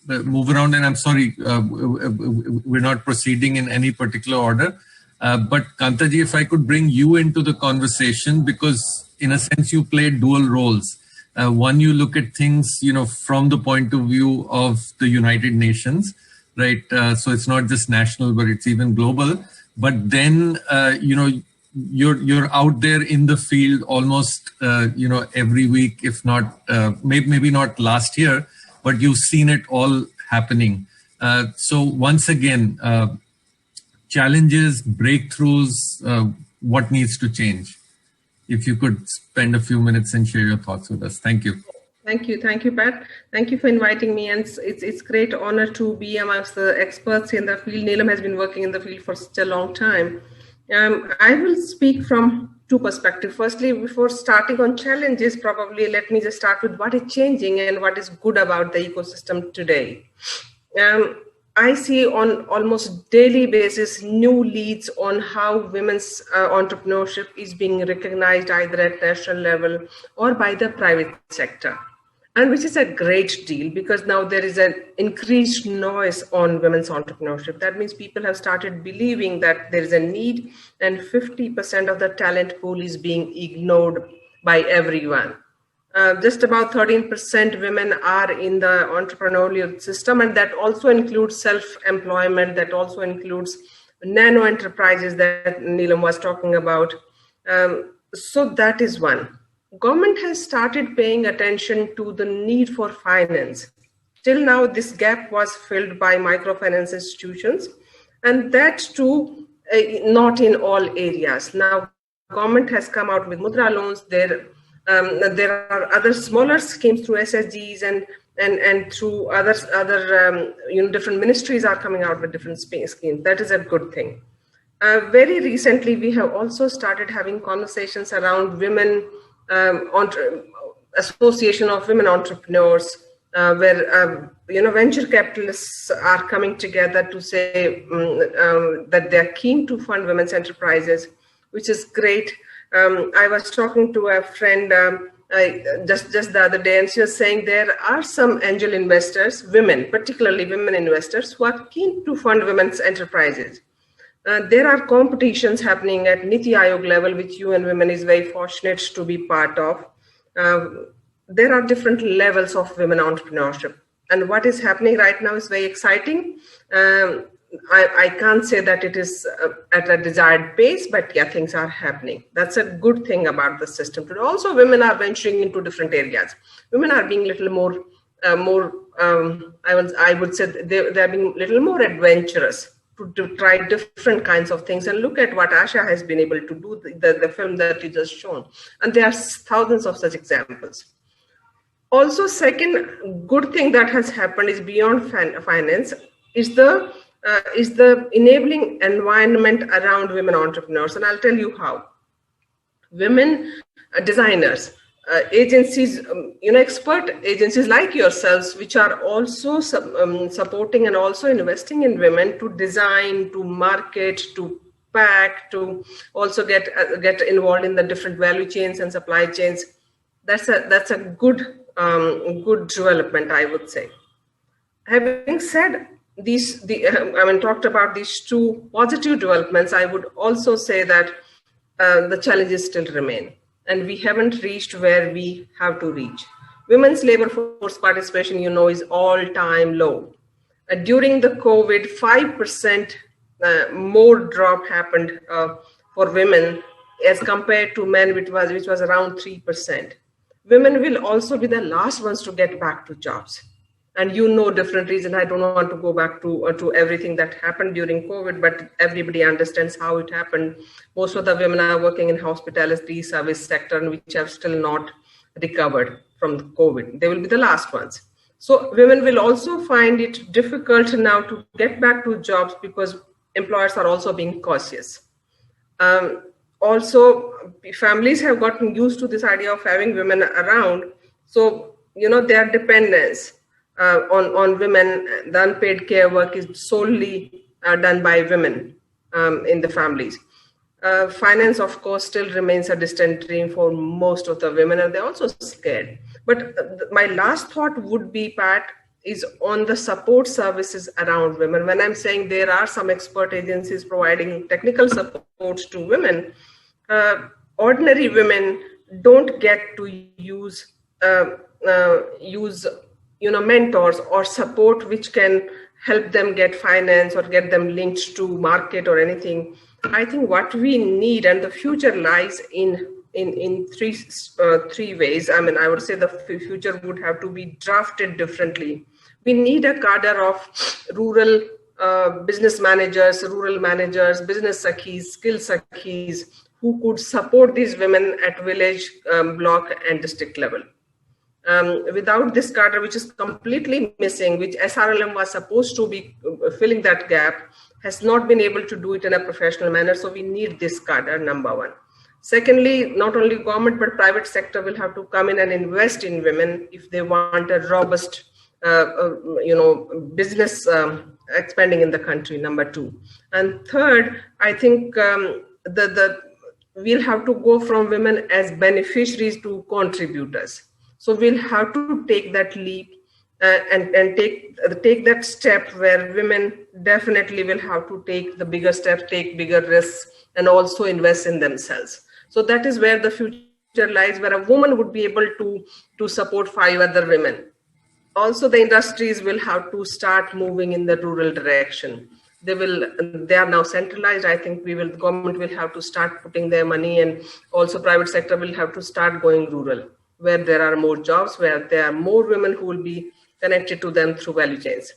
move around, and I'm sorry, we're not proceeding in any particular order. But Kantaji, if I could bring you into the conversation, because in a sense you play dual roles. One, you look at things, from the point of view of the United Nations, right? So it's not just national, but it's even global. But then, you're out there in the field almost, every week, if not, maybe not last year, but you've seen it all happening. So once again, challenges, breakthroughs, what needs to change? If you could spend a few minutes and share your thoughts with us. Thank you. Thank you, Pat. Thank you for inviting me, and it's great honor to be amongst the experts in the field. Neelam has been working in the field for such a long time. I will speak from two perspectives. Firstly, before starting on challenges, probably let me just start with what is changing and what is good about the ecosystem today. I see on almost daily basis new leads on how women's entrepreneurship is being recognized either at national level or by the private sector. And which is a great deal because now there is an increased noise on women's entrepreneurship. That means people have started believing that there is a need and 50% of the talent pool is being ignored by everyone. Just about 13% women are in the entrepreneurial system, and that also includes self-employment, that also includes nano enterprises that Neelam was talking about. So that is one. Government has started paying attention to the need for finance. Till now, this gap was filled by microfinance institutions, and that too, not in all areas. Now, government has come out with Mudra loans. There are other smaller schemes through SSGs and through other different ministries are coming out with different schemes. That is a good thing. Very recently, we have also started having conversations around women association of women entrepreneurs, where venture capitalists are coming together to say that they are keen to fund women's enterprises, which is great. I was talking to a friend just the other day, and she was saying there are some angel investors, women, particularly women investors, who are keen to fund women's enterprises. There are competitions happening at Niti Aayog level, which UN Women is very fortunate to be part of. There are different levels of women entrepreneurship. And what is happening right now is very exciting. I can't say that it is at a desired pace, but yeah, things are happening. That's a good thing about the system today. Also, women are venturing into different areas. Women are being a little more, I would say they're being a little more adventurous to try different kinds of things. And look at what Asha has been able to do, the film that you just shown. And there are thousands of such examples. Also, second good thing that has happened is beyond finance, is the enabling environment around women entrepreneurs. And I'll tell you how. Women designers, agencies, expert agencies like yourselves, which are also supporting and also investing in women to design, to market, to pack, to also get involved in the different value chains and supply chains. That's a good development, I would say. Having said talked about these two positive developments, I would also say that the challenges still remain, and we haven't reached where we have to reach. Women's labor force participation, is all-time low. During the COVID, 5% more drop happened for women as compared to men, which was around 3%. Women will also be the last ones to get back to jobs. And different reasons. I don't want to go back to everything that happened during COVID, but everybody understands how it happened. Most of the women are working in hospitality, service sector, and which have still not recovered from the COVID. They will be the last ones. So women will also find it difficult now to get back to jobs because employers are also being cautious. Also, families have gotten used to this idea of having women around. So, their dependence on women, the unpaid care work is solely done by women in the families. Finance, of course, still remains a distant dream for most of the women, and they're also scared. But my last thought would be, Pat, is on the support services around women. When I'm saying there are some expert agencies providing technical support to women, ordinary women don't get to use mentors or support which can help them get finance or get them linked to market or anything. I think what we need, and the future lies in three ways. I would say the future would have to be drafted differently. We need a cadre of rural business managers, rural managers, business sakhis, skill sakhis, who could support these women at village, block, and district level. Without this cadre, which is completely missing, which SRLM was supposed to be filling that gap, has not been able to do it in a professional manner. So we need this cadre, number one. Secondly, not only government, but private sector will have to come in and invest in women if they want a robust business expanding in the country, number 2. And third, I think we'll have to go from women as beneficiaries to contributors. So we'll have to take that leap and take that step where women definitely will have to take the bigger steps, take bigger risks, and also invest in themselves. So that is where the future lies, where a woman would be able to support 5 other women. Also, the industries will have to start moving in the rural direction. They are now centralized. I think the government will have to start putting their money, and also private sector will have to start going rural, where there are more jobs, where there are more women who will be connected to them through value chains.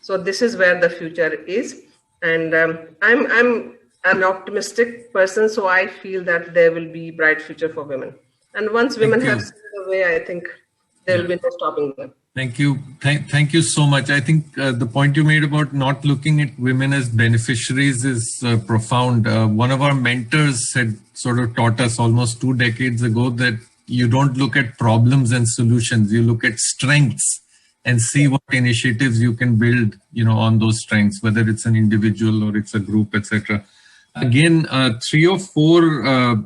So this is where the future is. And I'm an optimistic person, so I feel that there will be bright future for women. And once women have seen the way, I think there will be no stopping them. Thank you. Thank you so much. I think the point you made about not looking at women as beneficiaries is profound. One of our mentors had sort of taught us almost 2 decades ago that you don't look at problems and solutions. You look at strengths and see what initiatives you can build, on those strengths, whether it's an individual or it's a group, etc. Again, 3 or 4,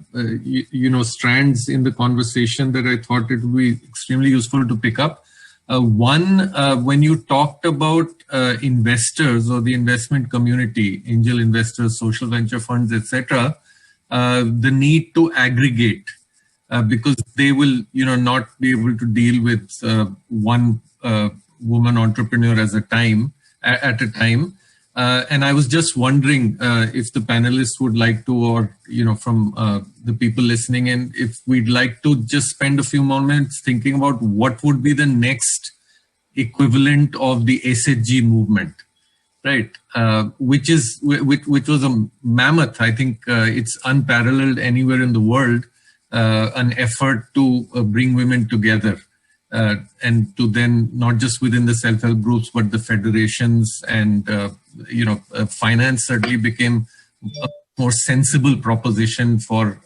strands in the conversation that I thought it would be extremely useful to pick up. One, when you talked about investors or the investment community, angel investors, social venture funds, etc., the need to aggregate because they will, not be able to deal with one woman entrepreneur at a time. And I was just wondering if the panelists would like to, or from the people listening in, if we'd like to just spend a few moments thinking about what would be the next equivalent of the SHG movement, right? Which was a mammoth. I think it's unparalleled anywhere in the world. An effort to bring women together. And to then not just within the self-help groups, but the federations and, finance certainly became a more sensible proposition for,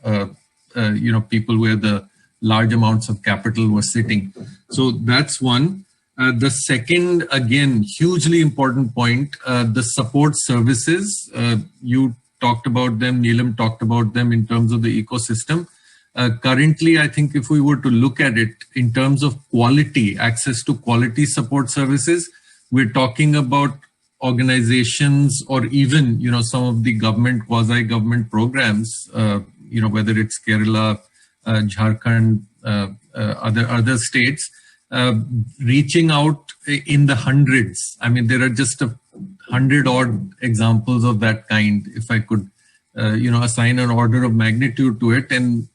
people where the large amounts of capital were sitting. So that's one. The second, again, hugely important point, the support services. You talked about them, Neelam talked about them in terms of the ecosystem. Currently, I think if we were to look at it in terms of quality, access to quality support services, we're talking about organizations or even, some of the government, quasi-government programs, whether it's Kerala, Jharkhand, other states, reaching out in the hundreds. I mean, there are just 100 odd examples of that kind, if I could assign an order of magnitude to it, and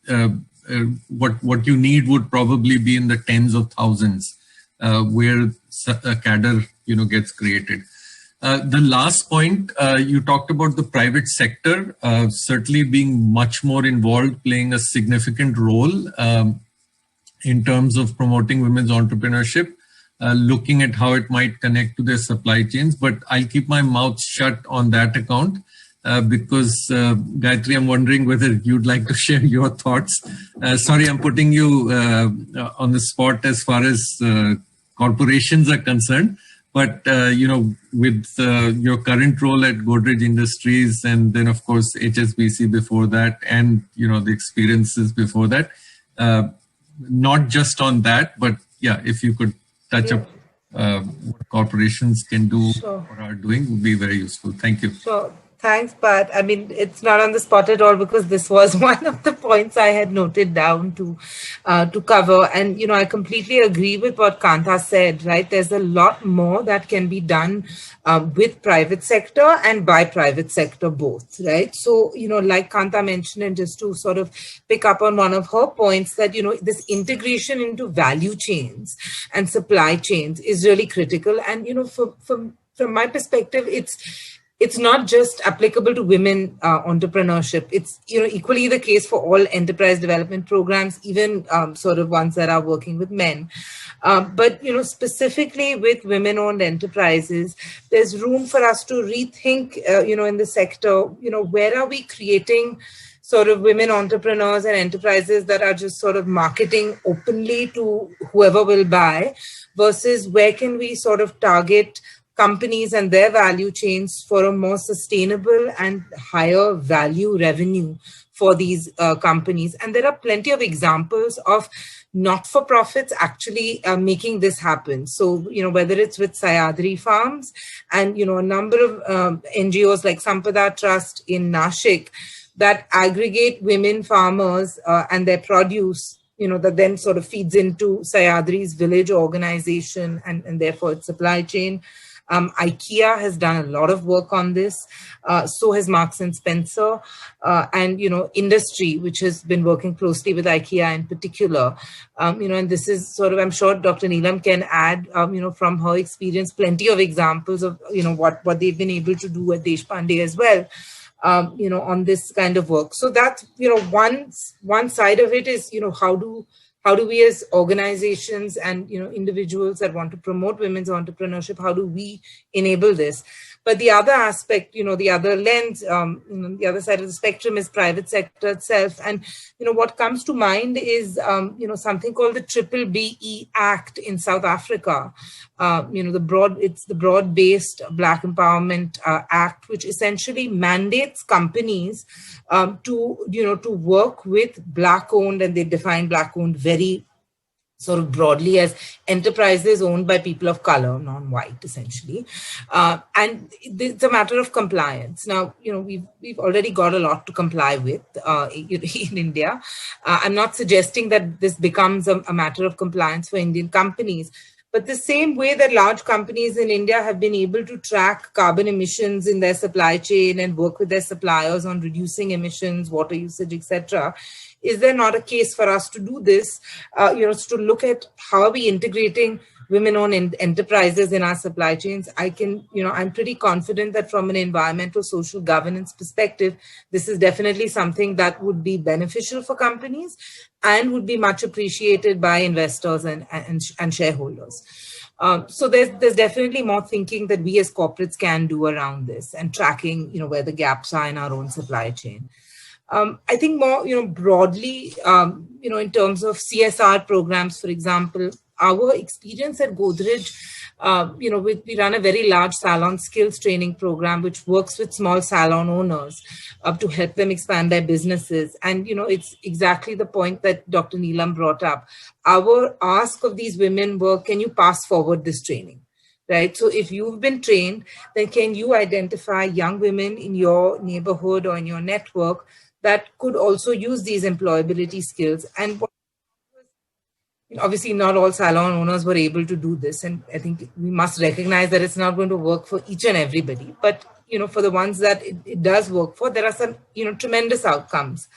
what you need would probably be in the tens of thousands, where a cadre gets created. The last point, you talked about the private sector certainly being much more involved, playing a significant role in terms of promoting women's entrepreneurship, looking at how it might connect to their supply chains. But I'll keep my mouth shut on that account. Because Gayatri, I'm wondering whether you'd like to share your thoughts. Sorry, I'm putting you on the spot as far as corporations are concerned. But, with your current role at Godrej Industries and then, of course, HSBC before that and, the experiences before that, not just on that, but yeah, if you could touch up what corporations can do or are doing would be very useful. Thank you. Sure. Thanks, Pat. I mean, it's not on the spot at all because this was one of the points I had noted down to cover. And, I completely agree with what Kanta said, right? There's a lot more that can be done with private sector and by private sector both, right? So, like Kanta mentioned, and just to sort of pick up on one of her points that, this integration into value chains and supply chains is really critical. And, from my perspective, it's not just applicable to women entrepreneurship. It's equally the case for all enterprise development programs, even sort of ones that are working with men. But specifically with women-owned enterprises, there's room for us to rethink, in the sector, where are we creating sort of women entrepreneurs and enterprises that are just sort of marketing openly to whoever will buy, versus where can we sort of target companies and their value chains for a more sustainable and higher value revenue for these companies. And there are plenty of examples of not-for-profits actually making this happen. So, whether it's with Sayadri Farms and, a number of NGOs like Sampada Trust in Nashik that aggregate women farmers and their produce, that then sort of feeds into Sayadri's village organization and therefore its supply chain. IKEA has done a lot of work on this. So has Marks and Spencer, and industry, which has been working closely with IKEA in particular. And this is sort of, I'm sure Dr. Neelam can add, from her experience, plenty of examples of what they've been able to do at Deshpande as well. On this kind of work. So that's, one side of it is, how do we as organizations and, individuals that want to promote women's entrepreneurship, how do we enable this? But the other aspect, the other lens, the other side of the spectrum is private sector itself. And, what comes to mind is, something called the Triple BE Act in South Africa. It's the broad-based Black Empowerment Act, which essentially mandates companies to work with Black-owned, and they define Black-owned very sort of broadly as enterprises owned by people of color, non-white, essentially. And it's a matter of compliance. Now, we've already got a lot to comply with in India. I'm not suggesting that this becomes a matter of compliance for Indian companies, but the same way that large companies in India have been able to track carbon emissions in their supply chain and work with their suppliers on reducing emissions, water usage, etc., is there not a case for us to do this, to look at how are we integrating women-owned enterprises in our supply chains? I'm pretty confident that from an environmental social governance perspective, this is definitely something that would be beneficial for companies and would be much appreciated by investors and shareholders. So there's definitely more thinking that we as corporates can do around this and tracking, where the gaps are in our own supply chain. I think more, broadly, in terms of CSR programs, for example, our experience at Godrej, we run a very large salon skills training program, which works with small salon owners to help them expand their businesses. And, it's exactly the point that Dr. Neelam brought up. Our ask of these women were, can you pass forward this training? Right. So if you've been trained, then can you identify young women in your neighborhood or in your network that could also use these employability skills? And obviously not all salon owners were able to do this. And I think we must recognize that it's not going to work for each and everybody. But, for the ones that it does work for, there are some, tremendous outcomes.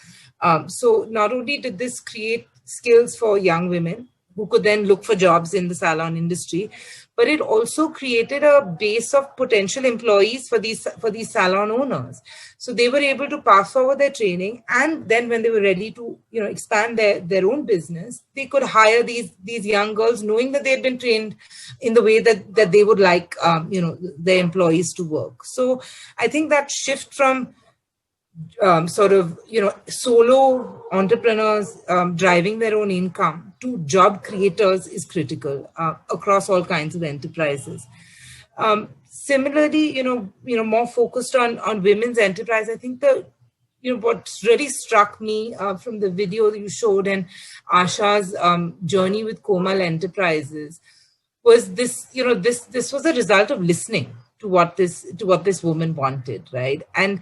So not only did this create skills for young women who could then look for jobs in the salon industry, but it also created a base of potential employees for these salon owners. So they were able to pass forward their training, and then when they were ready to expand their own business, they could hire these young girls, knowing that they had been trained in the way that they would like their employees to work. So I think that shift from solo entrepreneurs driving their own income to job creators is critical across all kinds of enterprises. Similarly, more focused on women's enterprise, I think what's really struck me from the video that you showed and Asha's journey with Komal Enterprises was this, this was a result of listening to what this woman wanted, right? And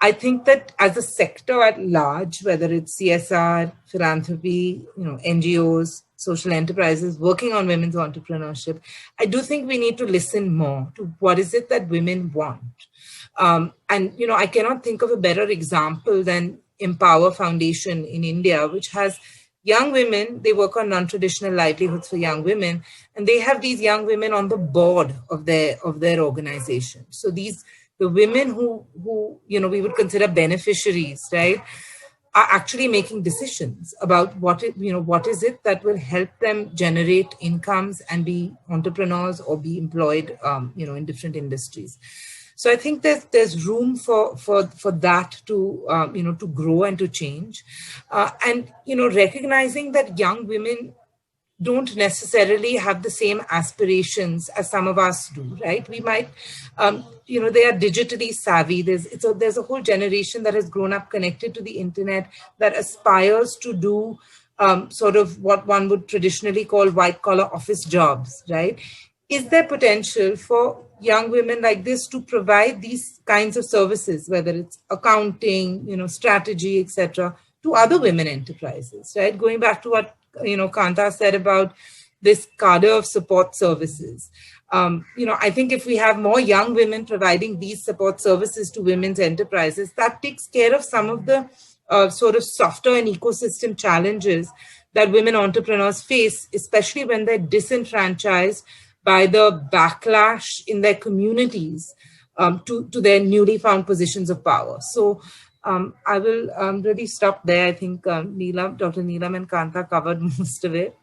I think that as a sector at large, whether it's CSR, philanthropy, NGOs, social enterprises working on women's entrepreneurship, I do think we need to listen more to what is it that women want. And, I cannot think of a better example than Empower Foundation in India, which has young women. They work on non-traditional livelihoods for young women, and they have these young women on the board of their organization. So these the women who we would consider beneficiaries, right, are actually making decisions about what is it that will help them generate incomes and be entrepreneurs or be employed, in different industries. So I think there's room for that to to grow and to change, and recognizing that young women don't necessarily have the same aspirations as some of us do, right? We might, they are digitally savvy. There's a whole generation that has grown up connected to the internet that aspires to do sort of what one would traditionally call white collar office jobs, right? Is there potential for young women like this to provide these kinds of services, whether it's accounting, strategy, etc., to other women enterprises, right? Going back to what Kanta said about this cadre of support services. I think if we have more young women providing these support services to women's enterprises, that takes care of some of the sort of software and ecosystem challenges that women entrepreneurs face, especially when they're disenfranchised by the backlash in their communities to their newly found positions of power. So I will really stop there. I think Dr. Neelam and Kanta covered most of it.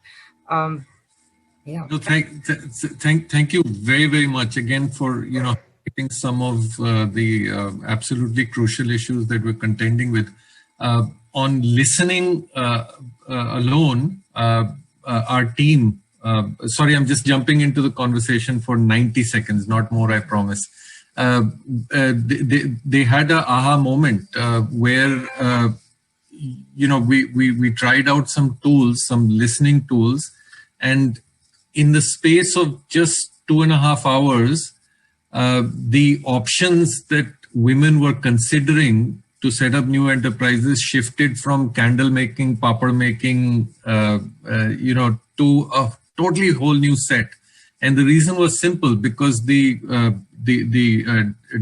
Yeah. No, thank you very, very much again for hitting some of the absolutely crucial issues that we're contending with. On listening alone, our team. Sorry, I'm just jumping into the conversation for 90 seconds, not more, I promise. They had a aha moment where we tried out some tools, some listening tools, and in the space of just 2.5 hours, the options that women were considering to set up new enterprises shifted from candle making, papad making, to a totally whole new set. And the reason was simple, because the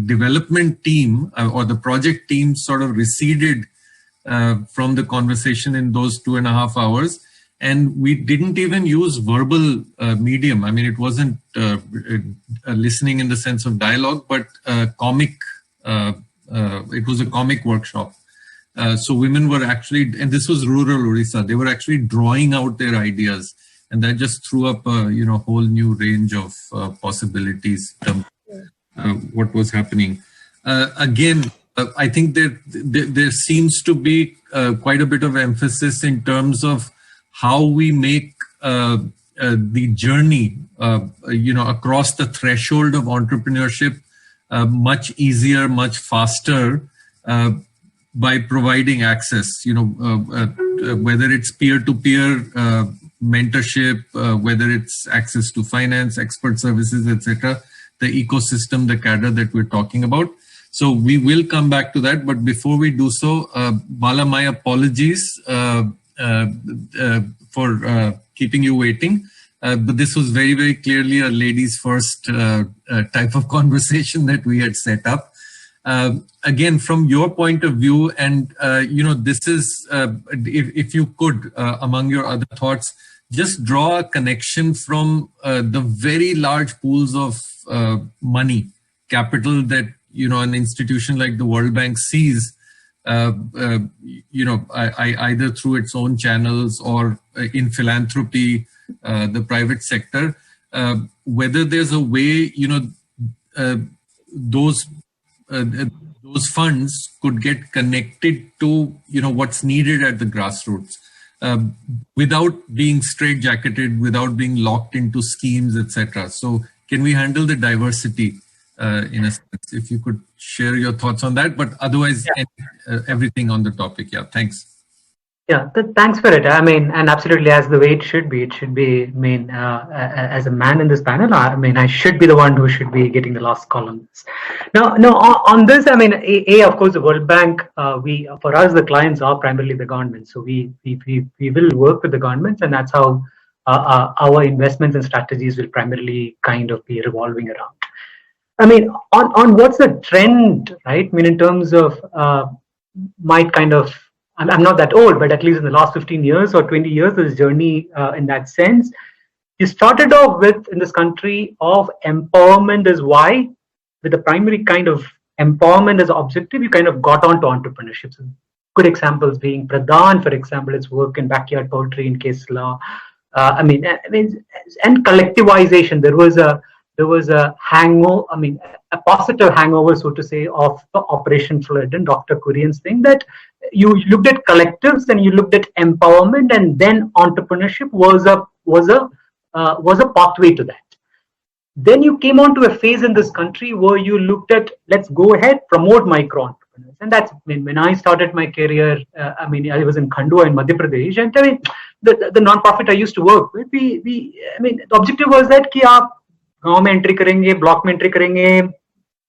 development team or the project team sort of receded from the conversation in those 2.5 hours. And we didn't even use verbal medium. I mean, it wasn't listening in the sense of dialogue, but comic. It was a comic workshop. So women were actually, and this was rural Orissa, they were actually drawing out their ideas. And that just threw up a whole new range of possibilities. What was happening? Again, I think there seems to be quite a bit of emphasis in terms of how we make the journey, across the threshold of entrepreneurship much easier, much faster by providing access. Whether it's peer-to-peer mentorship, whether it's access to finance, expert services, etc., the ecosystem, the cadre that we're talking about. So we will come back to that. But before we do so, Bala, my apologies for keeping you waiting. But this was very, very clearly a ladies first type of conversation that we had set up. Again, from your point of view, and this is, if you could, among your other thoughts, just draw a connection from the very large pools of money, capital that an institution like the World Bank sees, either through its own channels or in philanthropy, the private sector, whether there's a way, those funds could get connected to, what's needed at the grassroots, without being straitjacketed, without being locked into schemes, etc. So can we handle the diversity in a sense? If you could share your thoughts on that, but otherwise, everything on the topic. Yeah, thanks. Yeah, thanks for it. I mean, and absolutely, as the way it should be, as a man in this panel, I should be the one who should be getting the last call on this. No, on this, of course, the World Bank, for us, the clients are primarily the government. So we will work with the governments, and that's how our investments and strategies will primarily kind of be revolving around. On what's the trend, right? In terms of I'm not that old, but at least in the last 15 years or 20 years, this journey in that sense, you started off with, in this country, of empowerment is why, with the primary kind of empowerment as an objective, you kind of got onto entrepreneurship. So good examples being Pradhan, for example, its work in backyard poultry in Kesla. And collectivization. There was a hangover. A positive hangover, so to say, of Operation Flood and Dr. Kurian's thing, that you looked at collectives and you looked at empowerment, and then entrepreneurship was a pathway to that. Then you came on to a phase in this country where you looked at, let's go ahead, promote micro entrepreneurs. And that's when I started my career. I was in Khandwa in Madhya Pradesh, and the non-profit I used to work with, the objective was that कि आप गांव में entry करेंगे, block में entry करेंगे,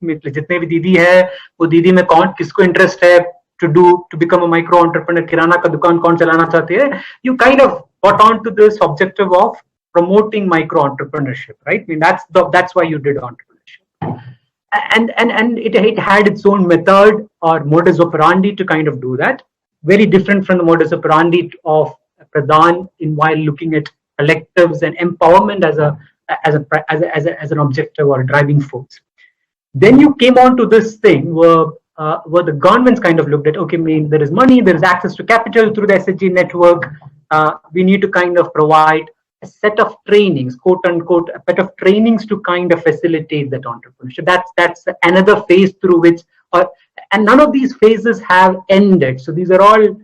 जितने भी दीदी है वो दीदी में कौन किसको इंटरेस्ट है to become a micro entrepreneur, किराना का दुकान कौन चलाना चाहते हैं. You kind of got on to this objective of promoting micro entrepreneurship, right? That's why you did entrepreneurship, and it had its own method or modus operandi to kind of do that. Very different from the modus operandi of Pradhan in while looking at collectives and empowerment as an objective or a driving force. Then you came on to this thing where the governments kind of looked at, okay, there is money, there is access to capital through the SHG network. We need to kind of provide a set of trainings, quote unquote, a set of trainings to kind of facilitate that entrepreneurship. That's another phase through which, and none of these phases have ended. So these are all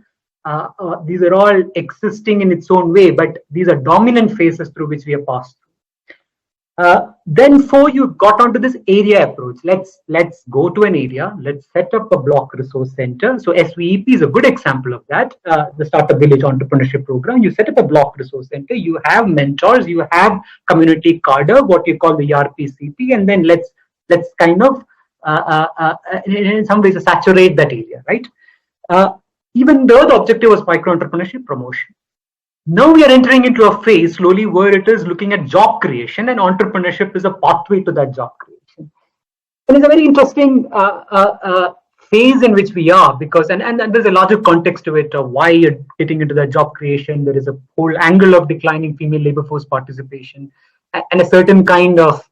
existing in its own way, but these are dominant phases through which we have passed. Then you got onto this area approach. Let's go to an area. Let's set up a block resource center. So SVEP is a good example of that. The Startup Village Entrepreneurship Program. You set up a block resource center. You have mentors. You have community cadre, what you call the ERPCP, and then let's kind of in some ways saturate that area, right? Even though the objective was micro entrepreneurship promotion. Now we are entering into a phase slowly where it is looking at job creation, and entrepreneurship is a pathway to that job creation. And it's a very interesting phase in which we are, because and there's a larger context to it of why you're getting into that job creation. There is a whole angle of declining female labor force participation and a certain kind of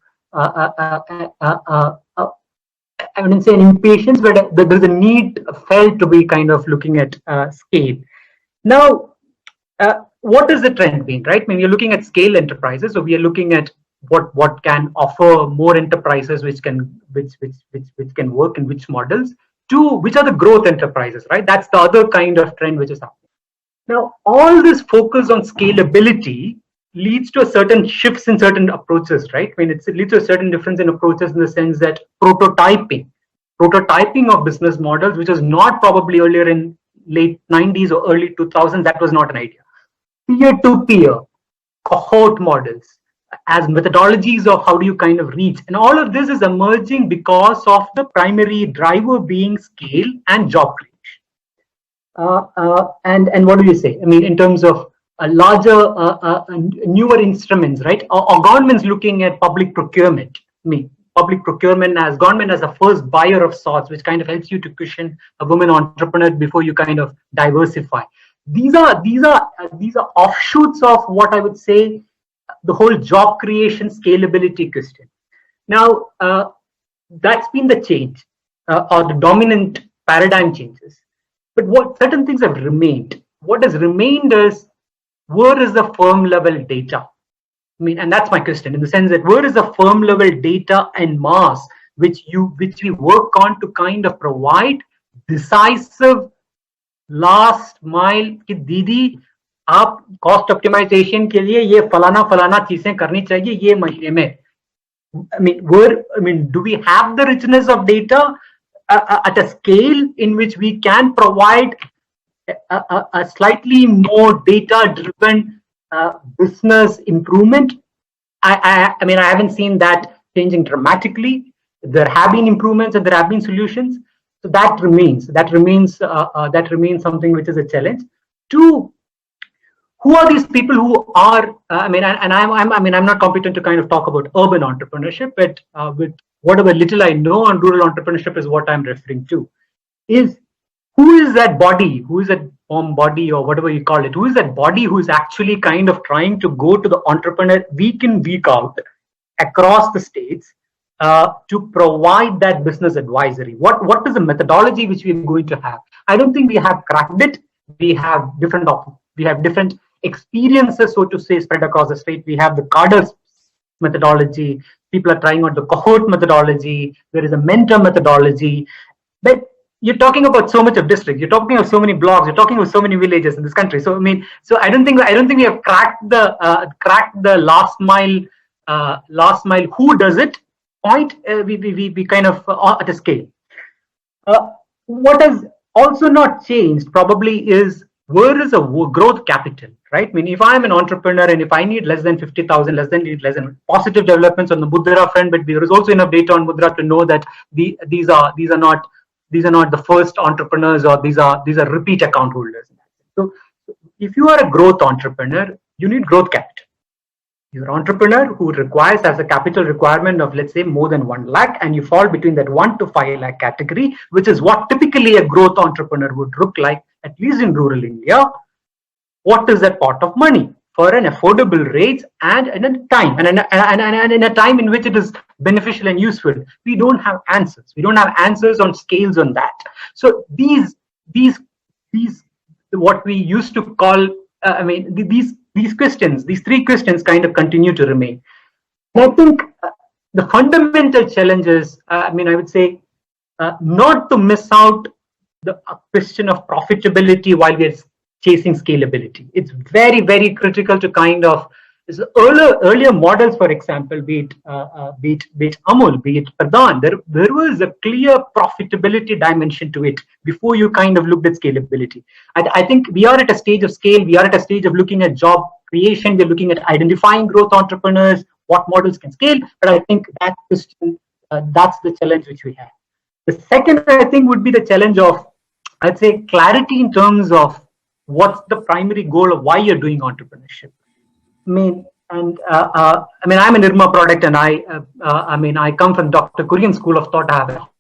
I wouldn't say an impatience, but there's a need felt to be kind of looking at scale. Now, what is the trend being, right? You're looking at scale enterprises, so we are looking at what can offer more enterprises which can work in which models, to which are the growth enterprises, right? That's the other kind of trend which is happening. Now, all this focus on scalability leads to a certain shifts in certain approaches, right? It leads to a certain difference in approaches in the sense that prototyping of business models, which was not probably earlier in late 90s or early 2000s, that was not an idea. Peer-to-peer, cohort models as methodologies of how do you kind of reach. And all of this is emerging because of the primary driver being scale and job creation. And what do you say? In terms of larger, newer instruments, right? Or governments looking at public procurement. Public procurement as government as a first buyer of sorts, which kind of helps you to cushion a woman entrepreneur before you kind of diversify. These are offshoots of what I would say the whole job creation scalability question. Now, that's been the change or the dominant paradigm changes. But what certain things have remained. What has remained is, where is the firm level data? And that's my question, in the sense that where is the firm level data and mass which we work on to kind of provide decisive last mile कि दीदी आप cost optimization के लिए ये फलाना चीजें करनी चाहिए ये महीने में. Do we have the richness of data at a scale in which we can provide a slightly more data-driven business improvement? I haven't seen that changing dramatically. There have been improvements and there have been solutions. So that remains something which is a challenge. Two, who are these people who are? I'm not competent to kind of talk about urban entrepreneurship, but with whatever little I know on rural entrepreneurship is what I'm referring to. Is who is that body? Who is that body or whatever you call it? Who is that body who is actually kind of trying to go to the entrepreneur week in, week out across the states, to provide that business advisory. What is the methodology which we are going to have? I don't think we have cracked it. We have different experiences, so to say, spread across the state. We have the cadres methodology. People are trying out the cohort methodology. There is a mentor methodology. But you're talking about so much of districts. You're talking of so many blocks. You're talking of so many villages in this country. So I mean, so I don't think we have cracked the last mile. Who does it? Point. We kind of at a scale. What has also not changed probably is where is a growth capital, right? I mean, if I'm an entrepreneur and if I need less than 50,000, less than positive developments on the Mudra front, but there is also enough data on Mudra to know that these are not the first entrepreneurs, or these are repeat account holders. So if you are a growth entrepreneur, you need growth capital. You're an entrepreneur who requires as a capital requirement of, let's say, more than 1 lakh, and you fall between that 1 to 5 lakh category, which is what typically a growth entrepreneur would look like, at least in rural India. What is that pot of money for an affordable rate and in a time and in a time in which it is beneficial and useful? We don't have answers. We don't have answers on scales on that. So these what we used to call these questions, these 3 questions kind of continue to remain. And I think the fundamental challenge is, I would say, not to miss out the question of profitability while we're chasing scalability. It's very, very critical to kind of, earlier models, for example, be it Amul, be it Pradhan, there was a clear profitability dimension to it before you kind of looked at scalability. I think we are at a stage of scale. We are at a stage of looking at job creation. We're looking at identifying growth entrepreneurs, what models can scale. But I think that question, that's the challenge which we have. The second, I think, would be the challenge of, I'd say, clarity in terms of what's the primary goal of why you're doing entrepreneurship. I'm an IRMA product, and I come from Dr. Kurian's school of thought,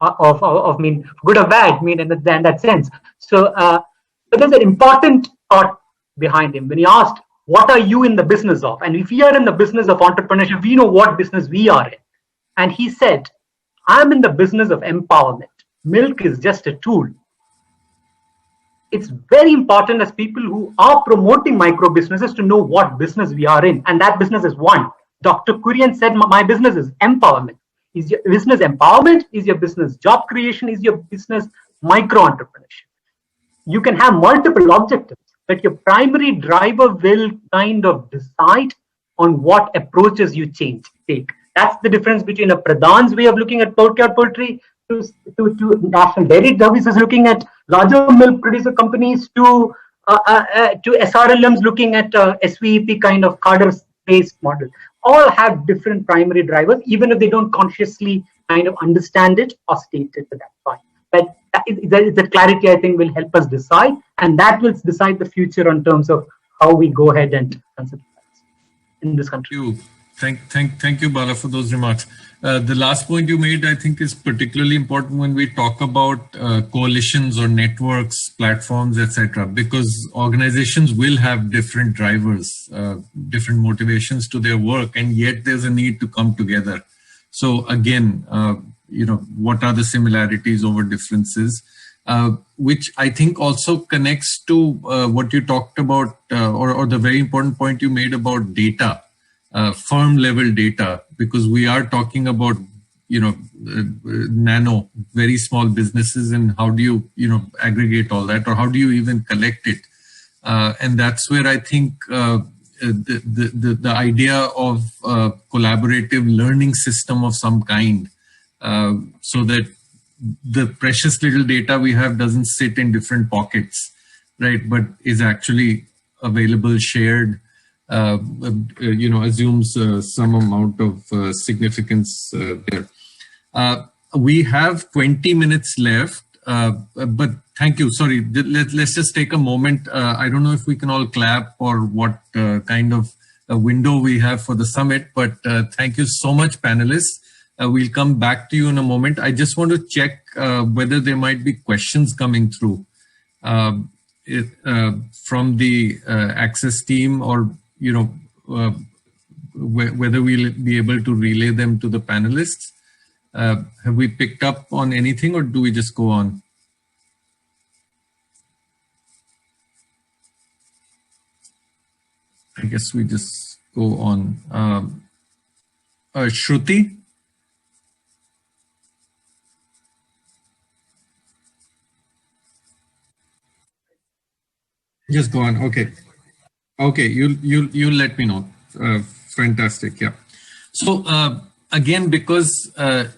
of good or bad, in that sense. So, but there's an important thought behind him when he asked, "What are you in the business of?" And if we are in the business of entrepreneurship, we know what business we are in. And he said, "I'm in the business of empowerment. Milk is just a tool." It's very important as people who are promoting micro businesses to know what business we are in. And that business is one. Dr. Kurian said, my business is empowerment. Is your business empowerment? Is your business job creation? Is your business micro entrepreneurship? You can have multiple objectives, but your primary driver will kind of decide on what approaches you take. That's the difference between a Pradhan's way of looking at poultry to National Dairy Services looking at larger milk producer companies to SRLMs looking at SVEP kind of cadre-based model. All have different primary drivers, even if they don't consciously kind of understand it or state it at that point. But the clarity, I think, will help us decide, and that will decide the future in terms of how we go ahead and conceptualize in this country. Thank you, Bala, for those remarks. The last point you made, I think, is particularly important when we talk about coalitions or networks, platforms, etc., because organizations will have different drivers, different motivations to their work, and yet there's a need to come together. So again, what are the similarities over differences? Which I think also connects to what you talked about, or the very important point you made about data. Firm level data, because we are talking about, nano, very small businesses, and how do you, aggregate all that, or how do you even collect it? And that's where I think the idea of a collaborative learning system of some kind, so that the precious little data we have doesn't sit in different pockets, right, but is actually available, shared, assumes some amount of significance there. We have 20 minutes left, but thank you. Sorry, let's just take a moment. I don't know if we can all clap or what kind of a window we have for the summit, but thank you so much, panelists. We'll come back to you in a moment. I just want to check whether there might be questions coming through from the Access team, or whether we'll be able to relay them to the panelists. Have we picked up on anything, or do we just go on? I guess we just go on. Shruti? Just go on. Okay. Okay. You let me know. Fantastic. Yeah. So again, because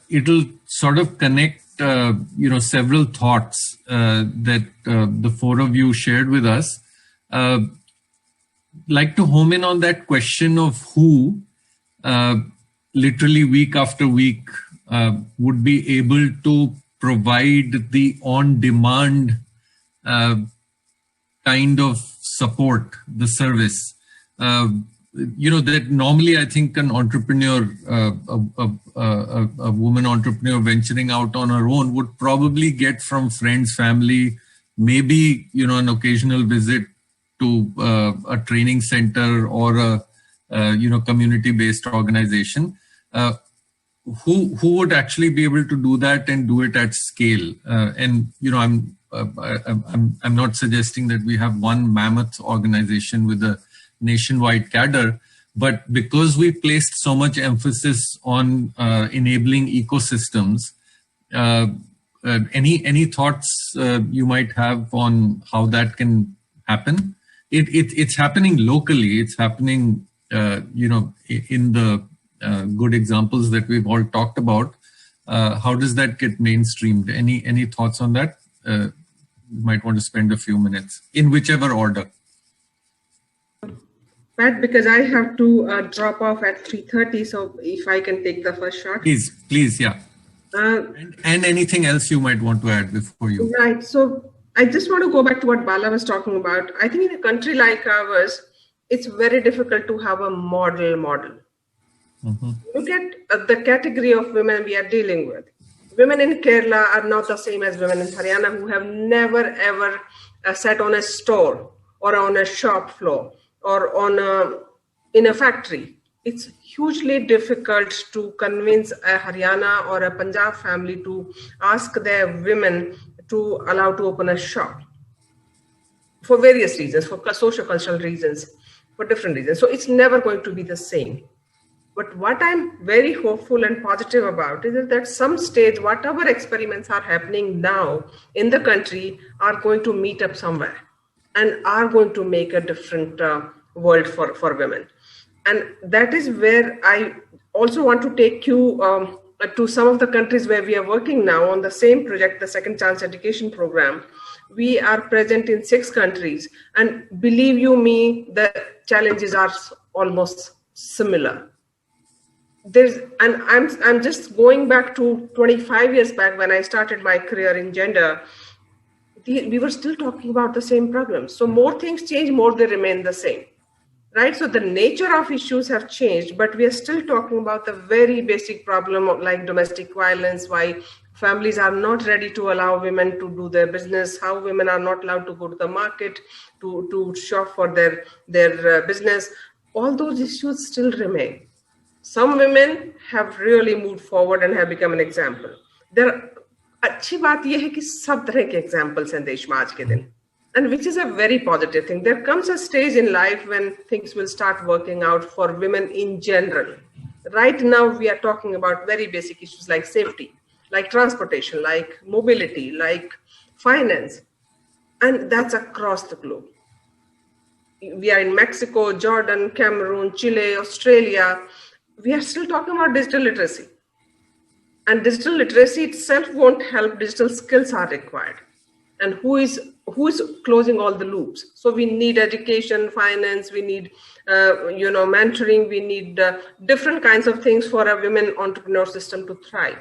it'll sort of connect, several thoughts that the four of you shared with us. Like to home in on that question of who, literally week after week, would be able to provide the on-demand kind of support, the service. That normally I think an entrepreneur, a woman entrepreneur venturing out on her own would probably get from friends, family, maybe, an occasional visit to a training center or a, community-based organization. Who would actually be able to do that and do it at scale? I'm not suggesting that we have one mammoth organization with a nationwide cadre, but because we placed so much emphasis on enabling ecosystems, any thoughts you might have on how that can happen? It's happening locally. It's happening, in the good examples that we've all talked about. How does that get mainstreamed? Any thoughts on that? You might want to spend a few minutes in whichever order. Pat, because I have to drop off at 3:30, so if I can take the first shot. Please, yeah. And anything else you might want to add before you. Right. So I just want to go back to what Bala was talking about. I think in a country like ours, it's very difficult to have a model. Mm-hmm. Look at the category of women we are dealing with. Women in Kerala are not the same as women in Haryana who have never ever sat on a store or on a shop floor or in a factory. It's hugely difficult to convince a Haryana or a Punjab family to ask their women to allow to open a shop for various reasons, for socio-cultural reasons, for different reasons. So it's never going to be the same. But what I'm very hopeful and positive about is that some stage, whatever experiments are happening now in the country are going to meet up somewhere and are going to make a different world for women. And that is where I also want to take you to some of the countries where we are working now on the same project, the Second Chance Education Program. We are present in 6 countries. And believe you me, the challenges are almost similar. I'm just going back to 25 years back when I started my career in gender. We were still talking about the same problems. So more things change, more they remain the same, right? So the nature of issues have changed, but we are still talking about the very basic problem of like domestic violence, why families are not ready to allow women to do their business, how women are not allowed to go to the market to shop for their business. All those issues still remain. Some women have really moved forward and have become an example. अच्छी बात यह है कि सब तरह के examples हैं देश में आज के दिन, and which is a very positive thing. There comes a stage in life when things will start working out for women in general. Right now, we are talking about very basic issues like safety, like transportation, like mobility, like finance, and that's across the globe. We are in Mexico, Jordan, Cameroon, Chile, Australia. We are still talking about digital literacy. And digital literacy itself won't help. Digital skills are required. And who is closing all the loops? So we need education, finance, we need mentoring, we need different kinds of things for a women entrepreneur system to thrive.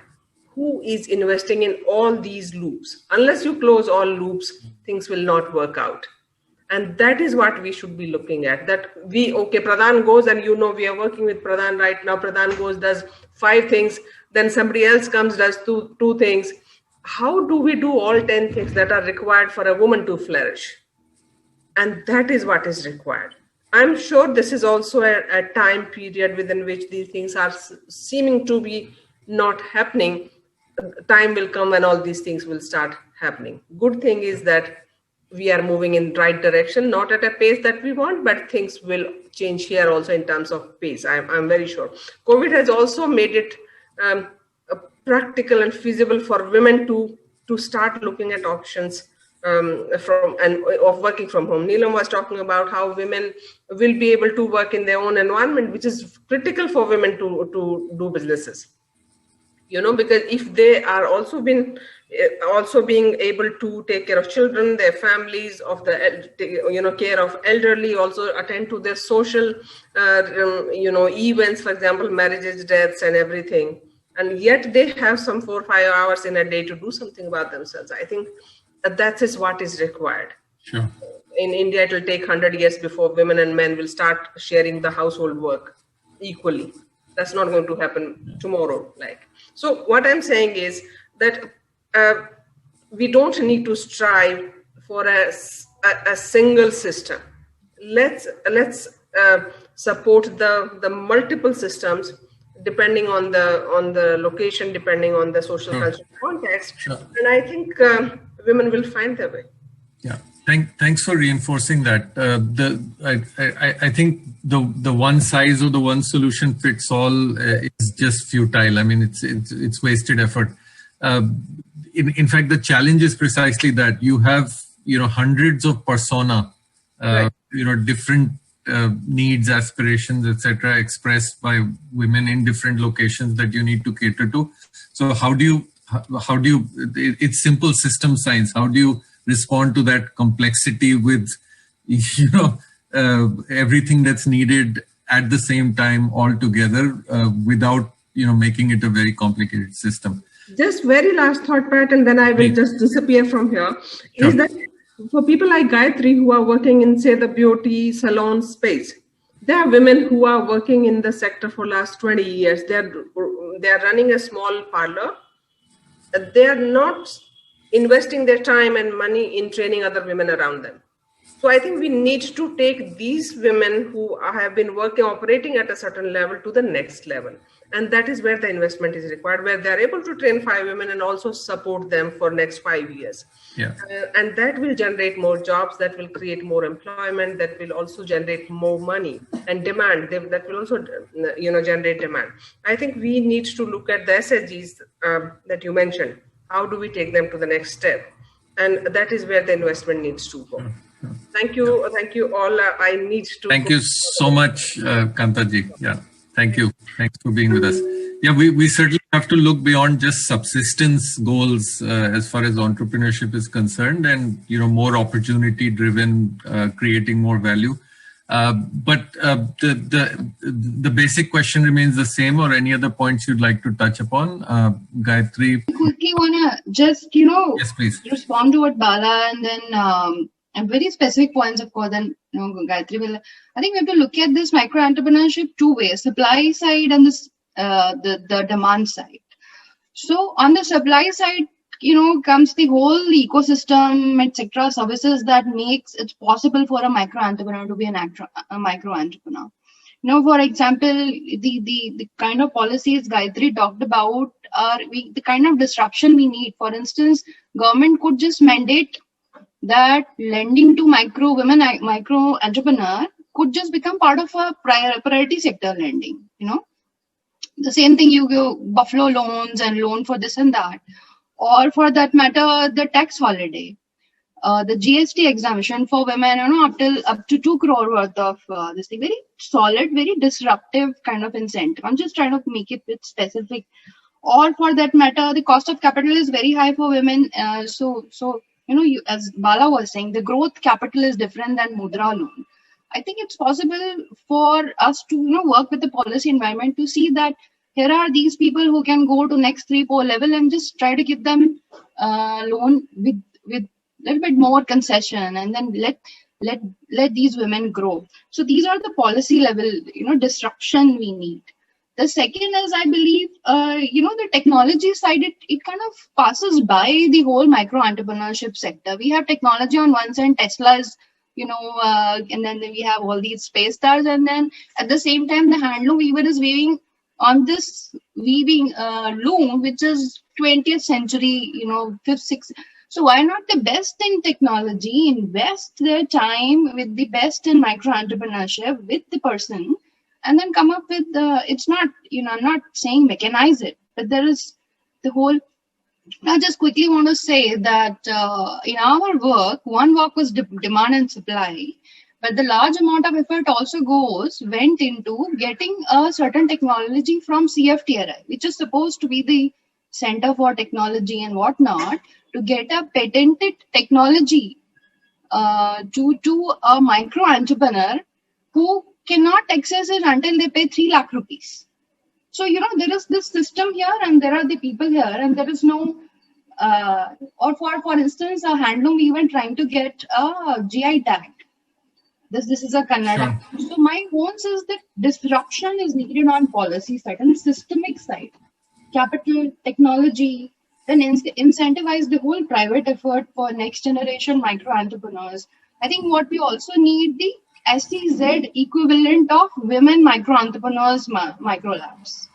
Who is investing in all these loops? Unless you close all loops, things will not work out. And that is what we should be looking at. Pradhan goes, and we are working with Pradhan right now. Pradhan goes, does 5 things, then somebody else comes, does two things. How do we do all 10 things that are required for a woman to flourish? And that is what is required. I'm sure this is also a time period within which these things are seeming to be not happening, time will come when all these things will start happening. Good thing is that we are moving in right direction, not at a pace that we want, but things will change here also in terms of pace. I'm very sure. COVID has also made it practical and feasible for women to start looking at options of working from home. Neelam was talking about how women will be able to work in their own environment, which is critical for women to do businesses. Because if they are also being able to take care of children, their families, of the care of elderly, also attend to their social events, for example, marriages, deaths, and everything, and yet they have some 4 or 5 hours in a day to do something about themselves. I think that is what is required. Sure. In India, it will take 100 years before women and men will start sharing the household work equally. That's not going to happen tomorrow. So what I'm saying is that we don't need to strive for a single system. Let's support the multiple systems depending on the location, depending on the social cultural context. Sure. And I think women will find their way. Yeah. Thanks for reinforcing that. I think the one size or the one solution fits all is just futile. I mean, it's wasted effort. In fact, the challenge is precisely that you have hundreds of persona, Right. Different needs, aspirations, etc., expressed by women in different locations that you need to cater to. So how do you? It's simple system science. How do you respond to that complexity with everything that's needed at the same time all together without making it a very complicated system? Just very last thought, Pat, and then I will just disappear from here. Sure. Is that for people like Gayatri who are working in, say, the beauty salon space, there are women who are working in the sector for last 20 years. They are running a small parlor. They are not investing their time and money in training other women around them. So I think we need to take these women who have been operating at a certain level to the next level. And that is where the investment is required, where they're able to train 5 women and also support them for next 5 years. Yeah. And that will generate more jobs, that will create more employment, that will also generate more money and demand. That will also generate demand. I think we need to look at the SSGs that you mentioned. How do we take them to the next step? And that is where the investment needs to go. Thank you. Thank you all. I need to. Thank you so much, Kantaji. Yeah. Thank you. Thanks for being with us. Yeah, we certainly have to look beyond just subsistence goals as far as entrepreneurship is concerned, and more opportunity driven, creating more value. But the basic question remains the same. Or any other points you'd like to touch upon, Gayatri? Quickly wanna just Yes, please. respond to what Bala and then and very specific points, of course. Then Gayatri will. I think we have to look at this micro entrepreneurship 2 ways: supply side and this the demand side. So on the supply side, comes the whole ecosystem, etc., services that makes it possible for a micro entrepreneur to be a micro entrepreneur. For example, the kind of policies Gayatri talked about are the kind of disruption we need. For instance, government could just mandate that lending to micro entrepreneur could just become part of a priority sector lending. The same thing, you go buffalo loans and loan for this and that, or for that matter, the tax holiday, the GST exemption for women, up to 2 crore worth of this thing. Very solid, very disruptive kind of incentive. I'm just trying to make it a bit specific. Or for that matter, the cost of capital is very high for women. So as Bala was saying, the growth capital is different than mudra loan. I think it's possible for us to work with the policy environment to see that here are these people who can go to next 3-4 level and just try to give them loan with a little bit more concession, and then let these women grow. So these are the policy level disruption we need. The second is, I believe, the technology side, it kind of passes by the whole micro entrepreneurship sector. We have technology on one side, Tesla's, and then we have all these space stars, and then at the same time, the handloom weaver is weaving on this weaving loom, which is 20th century, 5th, 6th. So why not the best in technology invest their time with the best in micro entrepreneurship with the person, and then come up with it's not, I'm not saying mechanize it, but there is the whole. I just quickly want to say that in our work, one work was demand and supply, but the large amount of effort also went into getting a certain technology from CFTRI, which is supposed to be the Center for Technology and whatnot, to get a patented technology to a micro entrepreneur who cannot access it until they pay 3 lakh rupees. So, there is this system here and there are the people here, and there is no, or for instance, a handloom even trying to get a GI tag. This is a Kannada. Sure. So my own says that disruption is needed on policy side and systemic side. Capital, technology, then incentivize the whole private effort for next generation micro entrepreneurs. I think what we also need the SEZ equivalent of women micro entrepreneurs micro labs.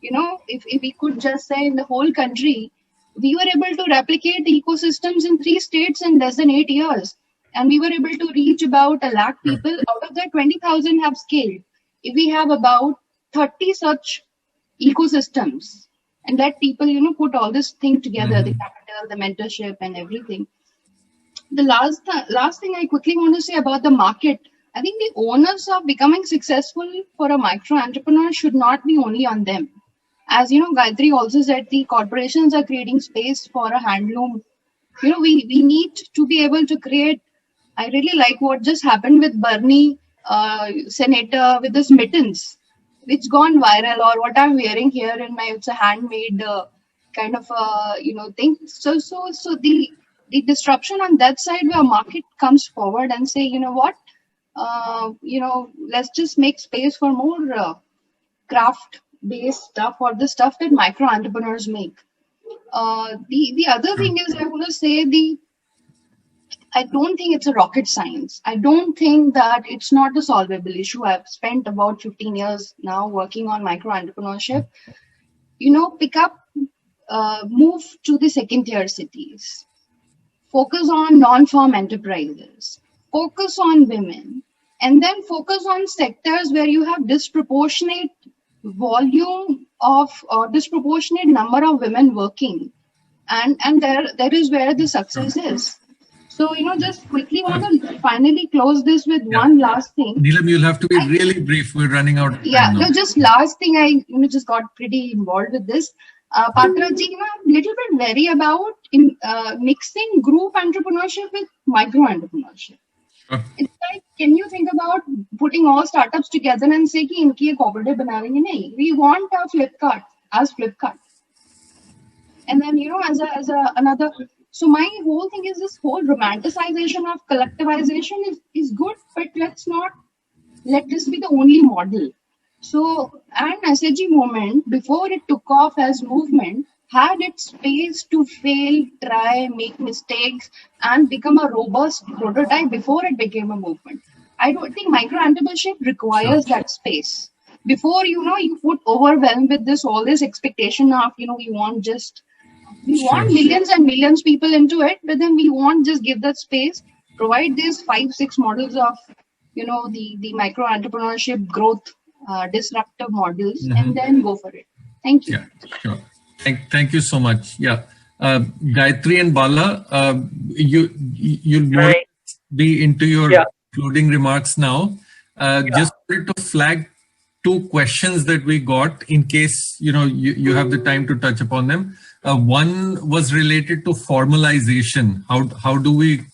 If we could just say in the whole country, we were able to replicate ecosystems in 3 states in less than 8 years. And we were able to reach about 1 lakh people. Out of that, 20,000 have scaled. If we have about 30 such ecosystems and let people, put all this thing together, the capital, the mentorship and everything. The last thing I quickly want to say about the market, I think the onus of becoming successful for a micro entrepreneur should not be only on them. As Gayatri also said, the corporations are creating space for a handloom. We need to be able to create. I really like what just happened with Bernie, senator, with his mittens, which gone viral, or what I'm wearing here in it's a handmade kind of thing. So the disruption on that side where market comes forward and say, let's just make space for more craft-based stuff or the stuff that micro entrepreneurs make. The other thing is, I want to say I don't think it's a rocket science. I don't think that it's not a solvable issue. I've spent about 15 years now working on micro entrepreneurship. Move to the second tier cities. Focus on non-farm enterprises. Focus on women. And then focus on sectors where you have disproportionate volume of or disproportionate number of women working. And there is where the success is. So, just quickly want to finally close this with one last thing. Neelam, you'll have to be really brief. We're running out of time now. No, just last thing. I just got pretty involved with this. Patra ji, I'm a little bit wary about mixing group entrepreneurship with micro entrepreneurship. Sure. It's like, can you think about putting all startups together and say कि इनकी एक cooperative बना देंगे? नहीं. We want a Flipkart as Flipkart. And then, as another. So my whole thing is this whole romanticization of collectivization is good, but let's not let this be the only model. So an SHG movement, before it took off as movement, had its space to fail, try, make mistakes, and become a robust prototype before it became a movement. I don't think micro-entrepreneurship requires that space. Before, you put overwhelmed with all this expectation of, we want millions and millions people into it, but then we won't just give that space, provide these 5-6 models of, the micro-entrepreneurship growth, disruptive models, and then go for it. Thank you. Yeah, sure. Thank you so much. Yeah. Gayatri and Bala, you'll be into your concluding remarks now. Just to flag 2 questions that we got in case, you have the time to touch upon them. One was related to formalization. How do we,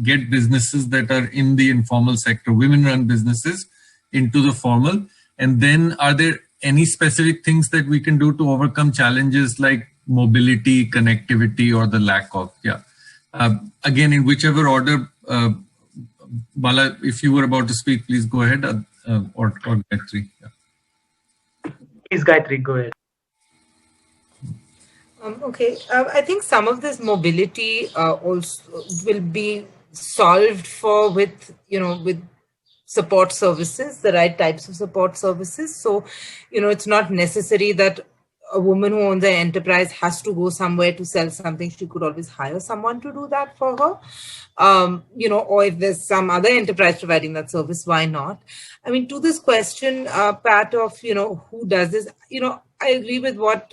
get businesses that are in the informal sector, women-run businesses, into the formal? And then are there any specific things that we can do to overcome challenges like mobility, connectivity, or the lack of? Again, in whichever order, Bala, if you were about to speak, please go ahead, or Gayatri. Please, Gayatri, go ahead. Okay, I think some of this mobility also will be solved with support services, the right types of support services. So, it's not necessary that a woman who owns an enterprise has to go somewhere to sell something. She could always hire someone to do that for her. Or if there's some other enterprise providing that service, why not? I mean, to this question, Pat, of, who does this, I agree with what,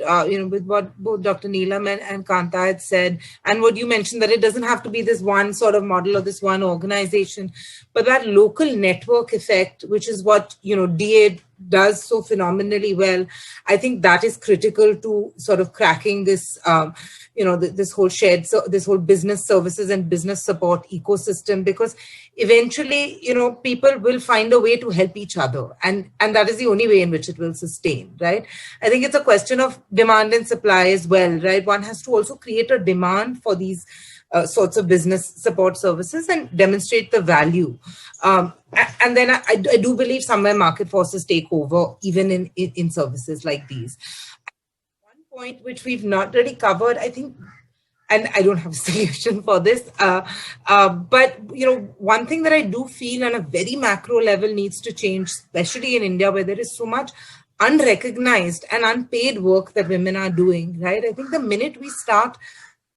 with what both Dr. Neelam and Kanta had said, and what you mentioned, that it doesn't have to be this one sort of model or this one organization, but that local network effect, which is what, DA does so phenomenally well. I think that is critical to sort of cracking this, this whole this whole business services and business support ecosystem, because eventually, people will find a way to help each other. And that is the only way in which it will sustain, right? I think it's a question of demand and supply as well, right? One has to also create a demand for these sorts of business support services and demonstrate the value. And then I do believe somewhere market forces take over, even in services like these. One point which we've not really covered, I think, and I don't have a solution for this, but one thing that I do feel on a very macro level needs to change, especially in India, where there is so much unrecognized and unpaid work that women are doing, right? I think the minute we start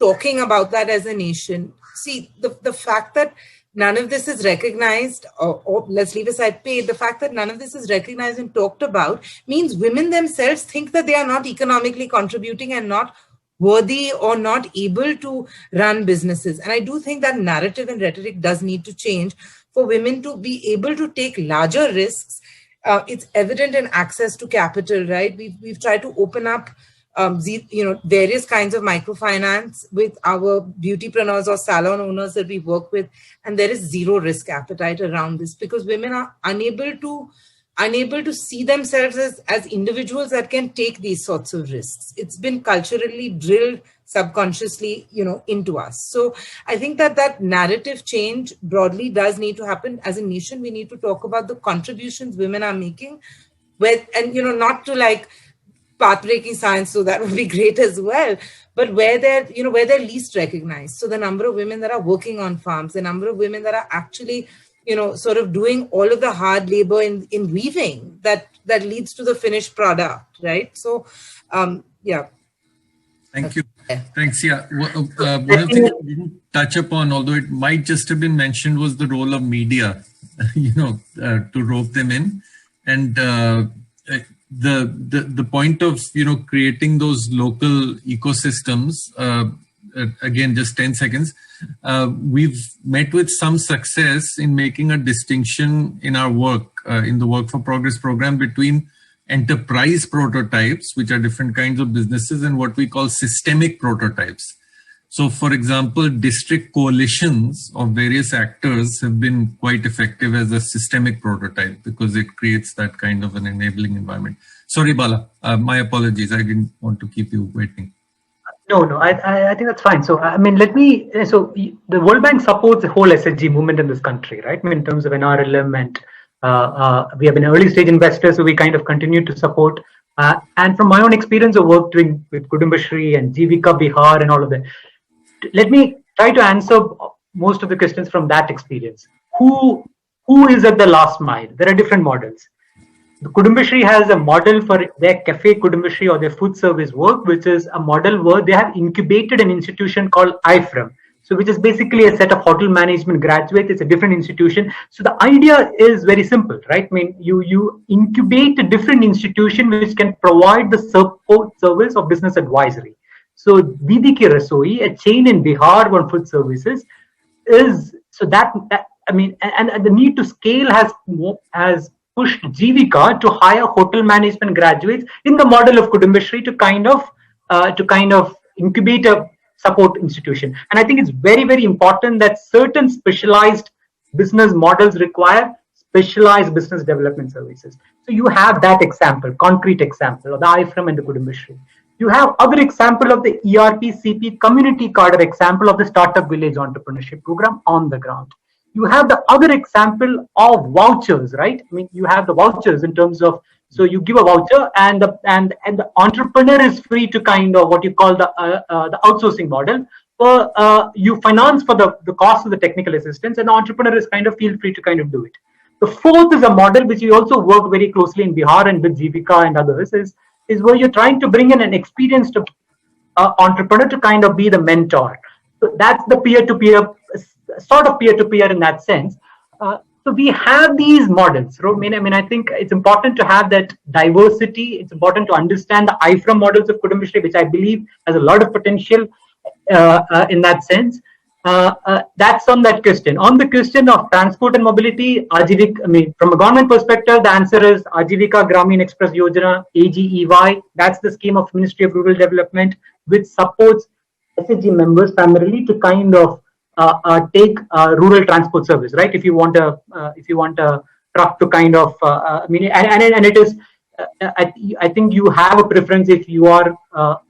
talking about that as a nation, see, the fact that none of this is recognized, or let's leave aside paid, the fact that none of this is recognized and talked about means women themselves think that they are not economically contributing and not worthy or not able to run businesses. And I do think that narrative and rhetoric does need to change for women to be able to take larger risks. It's evident in access to capital, right? We've tried to open up various kinds of microfinance with our beautypreneurs or salon owners that we work with, and there is zero risk appetite around this because women are unable to see themselves as individuals that can take these sorts of risks. It's been culturally drilled subconsciously, into us. So I think that narrative change broadly does need to happen. As a nation, we need to talk about the contributions women are making, not to path-breaking science, so that would be great as well, but where they're least recognized. So the number of women that are working on farms, the number of women that are actually, sort of doing all of the hard labor in weaving that leads to the finished product, right? So, yeah. Thank you. Thanks. Yeah. One of the things I didn't touch upon, although it might just have been mentioned, was the role of media, to rope them in. And the point of, creating those local ecosystems, again, just 10 seconds, we've met with some success in making a distinction in our work, in the Work for Progress program, between enterprise prototypes, which are different kinds of businesses, and what we call systemic prototypes. So, for example, district coalitions of various actors have been quite effective as a systemic prototype because it creates that kind of an enabling environment. Sorry, Bala, my apologies. I didn't want to keep you waiting. No, I think that's fine. So, so the World Bank supports the whole SHG movement in this country, right? In terms of NRLM, and we have been early stage investors, so we kind of continue to support. And from my own experience of work doing with Kudumbashree and Jivika Bihar and all of that, let me try to answer most of the questions from that experience. Who is at the last mile? There are different models. The Kudumbashree has a model for their cafe Kudumbashree or their food service work, which is a model where they have incubated an institution called IFRM. So which is basically a set of hotel management graduates. It's a different institution. So the idea is very simple, right? You incubate a different institution which can provide the support service of business advisory. So Didi Ki Rasoi, a chain in Bihar on food services, is so that and the need to scale has pushed Jivika to hire hotel management graduates in the model of Kudumbashree to kind of incubate a support institution. And I think it's very, very important that certain specialized business models require specialized business development services. So you have that example, concrete example of the IFRM and the Kudumbashree. You have other example of the ERP-CP community cadre example of the Startup Village Entrepreneurship Program on the ground. You have the other example of vouchers, right? You have the vouchers in terms of, so you give a voucher and the entrepreneur is free to kind of what you call the outsourcing model. You finance for the cost of the technical assistance, and the entrepreneur is kind of feel free to kind of do it. The fourth is a model which we also work very closely in Bihar and with Jivika and others, is where you're trying to bring in an experienced entrepreneur to kind of be the mentor. So that's the peer-to-peer, sort of peer-to-peer in that sense. So we have these models. I think it's important to have that diversity. It's important to understand the IFRAM models of Kudumbashree, which I believe has a lot of potential in that sense. That's on that question. On the question of transport and mobility, from a government perspective, the answer is Ajivika Gramin Express Yojana, AGEY. That's the scheme of Ministry of Rural Development, which supports SHG members primarily to kind of take rural transport service, right? If you want a truck to kind of, and it is, I think you have a preference if you are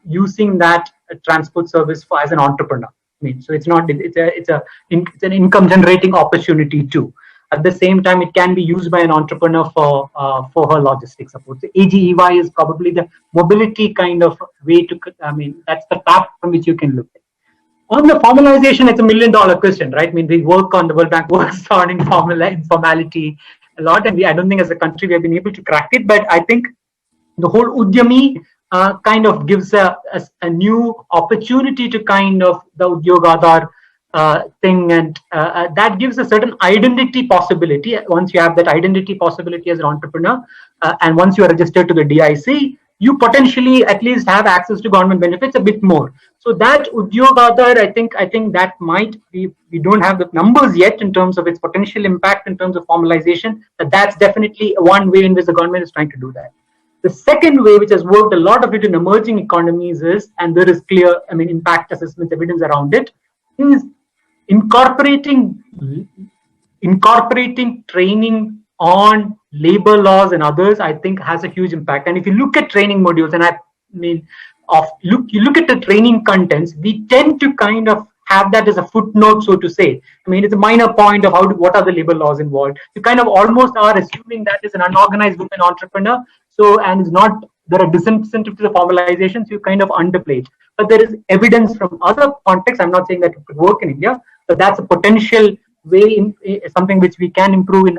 using that transport service as an entrepreneur. So it's not, it's an income generating opportunity too. At the same time, it can be used by an entrepreneur for her logistics support. So AGEY is probably the mobility kind of way to, that's the tap from which you can look at. On the formalization, it's $1 million question, right? We work on, the World Bank works on informality a lot, and I don't think as a country we have been able to crack it, but I think the whole Udyami kind of gives a new opportunity to kind of the Udyogadar thing, and that gives a certain identity possibility. Once you have that identity possibility as an entrepreneur, and once you are registered to the DIC, you potentially at least have access to government benefits a bit more. So that Udyogadar, I think that might be, we don't have the numbers yet in terms of its potential impact in terms of formalization, but that's definitely one way in which the government is trying to do that. The second way, which has worked a lot of it in emerging economies, is, and there is clear, impact assessment evidence around it, is incorporating training on labor laws and others. I think has a huge impact. And if you look at training modules, and you look at the training contents, we tend to kind of have that as a footnote, so to say. It's a minor point of what are the labor laws involved. You kind of almost are assuming that is an unorganized woman entrepreneur. So, and it's not, there are disincentives to the formalization, so you kind of underplay it. But there is evidence from other contexts. I'm not saying that it could work in India, but that's a potential way, something which we can improve in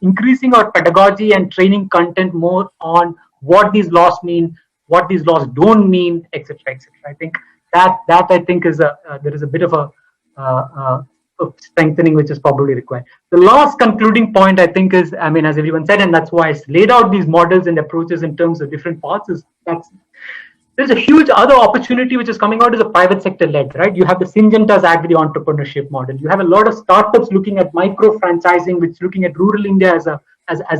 increasing our pedagogy and training content more on what these laws mean, what these laws don't mean, etc., etc. I think that I think is there is a bit of a strengthening which is probably required. The last concluding point, I think, is, as everyone said, and that's why I laid out these models and approaches in terms of different parts, is there's a huge other opportunity which is coming out as a private sector led, right? You have the Syngenta's agri entrepreneurship model. You have a lot of startups looking at micro franchising, which is looking at rural India as a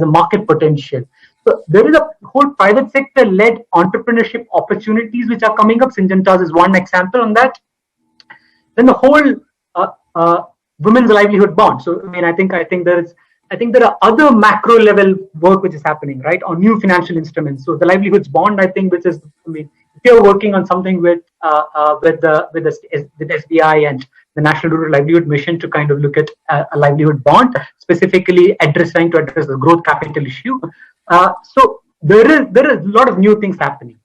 market potential. So there is a whole private sector led entrepreneurship opportunities which are coming up. Syngenta's is one example on that. Then the whole women's livelihood bond. So I think there are other macro level work which is happening, right, on new financial instruments. So the livelihoods bond, I think, which is, if you're working on something with SBI and the National Rural Livelihood Mission to kind of look at a livelihood bond, specifically trying to address the growth capital issue. So there is a lot of new things happening.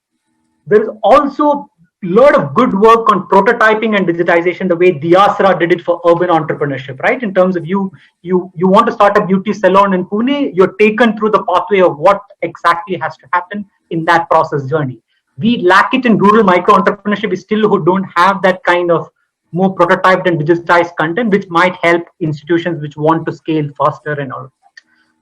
There is also a lot of good work on prototyping and digitization, the way Diasra did it for urban entrepreneurship, right? In terms of you want to start a beauty salon in Pune, you're taken through the pathway of what exactly has to happen in that process journey. We lack it in rural micro entrepreneurship. We still who don't have that kind of more prototyped and digitized content, which might help institutions which want to scale faster and all of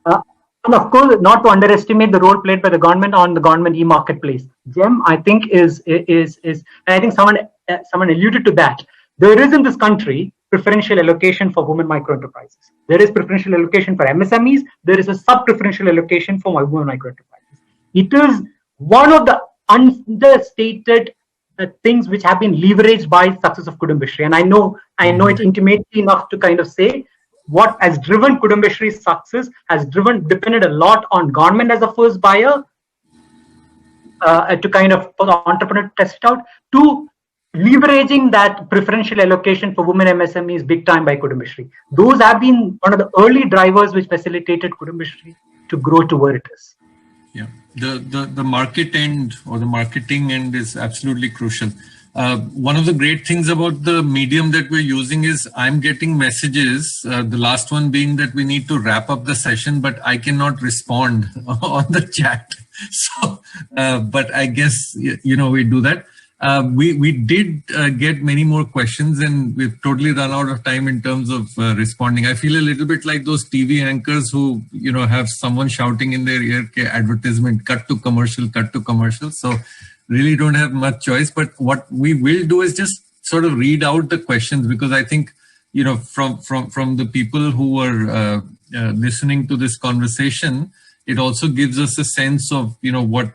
that. And of course, not to underestimate the role played by the government on the government e-marketplace. GEM, I think, is and I think someone alluded to that. There is in this country preferential allocation for women micro enterprises. There is preferential allocation for MSMEs. There is a sub-preferential allocation for women micro enterprises. It is one of the understated things which have been leveraged by success of Kudumbashree. And I know it intimately enough to kind of say what has driven Kudumbashree's success has depended a lot on government as a first buyer to kind of for the entrepreneur to test it out, to leveraging that preferential allocation for women MSMEs big time by Kudumbashree. Those have been one of the early drivers which facilitated Kudumbashree to grow to where it is. Yeah, the market end or the marketing end is absolutely crucial. One of the great things about the medium that we're using is I'm getting messages, the last one being that we need to wrap up the session, but I cannot respond on the chat. So, but I guess, we do that. We did get many more questions, and we've totally run out of time in terms of responding. I feel a little bit like those TV anchors who, have someone shouting in their ear, advertisement, cut to commercial, cut to commercial. So really don't have much choice. But what we will do is just sort of read out the questions, because I think, from the people who are listening to this conversation, it also gives us a sense of, what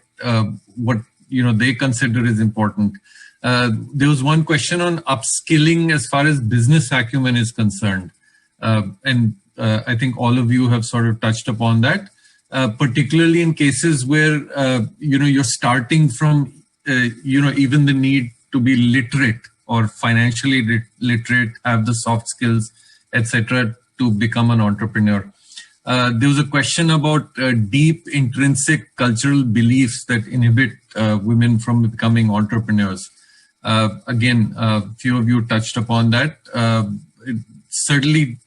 they consider is important. There was one question on upskilling as far as business acumen is concerned. And I think all of you have sort of touched upon that, particularly in cases where, you're starting from, even the need to be literate or financially literate, have the soft skills, etc., to become an entrepreneur. There was a question about deep intrinsic cultural beliefs that inhibit women from becoming entrepreneurs. Again, a few of you touched upon that. It certainly,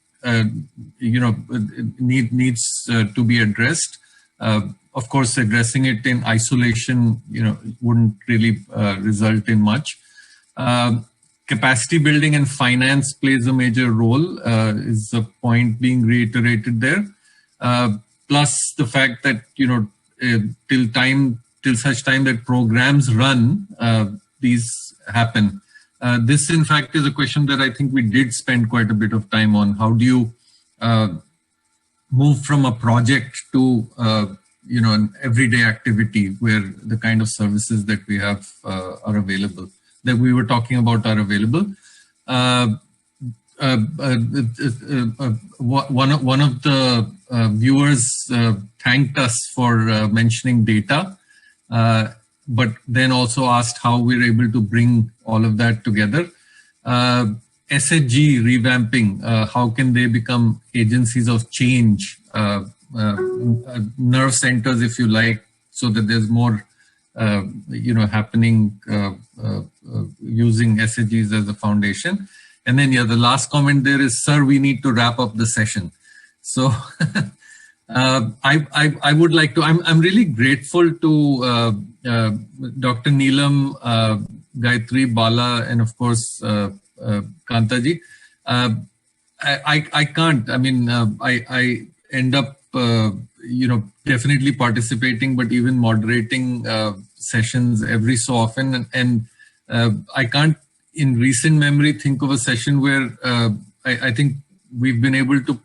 needs to be addressed. Of course, addressing it in isolation, wouldn't really result in much. Capacity building and finance plays a major role, is a point being reiterated there. Plus the fact that, till such time that programs run, these happen. This, in fact, is a question that I think we did spend quite a bit of time on. How do you move from a project to, an everyday activity where the kind of services that we have are available, that we were talking about are available. One of the viewers thanked us for mentioning data, but then also asked how we're able to bring all of that together. SHG revamping, how can they become agencies of change, nerve centers, if you like, so that there's more, happening using SHGs as a foundation. And then, the last comment there is, sir, we need to wrap up the session. So I would like to, I'm really grateful to Dr. Neelam, Gayatri, Bala, and of course, Kantaji. I can't, I end up, definitely participating, but even moderating sessions every so often. And I can't, in recent memory, think of a session where I think we've been able to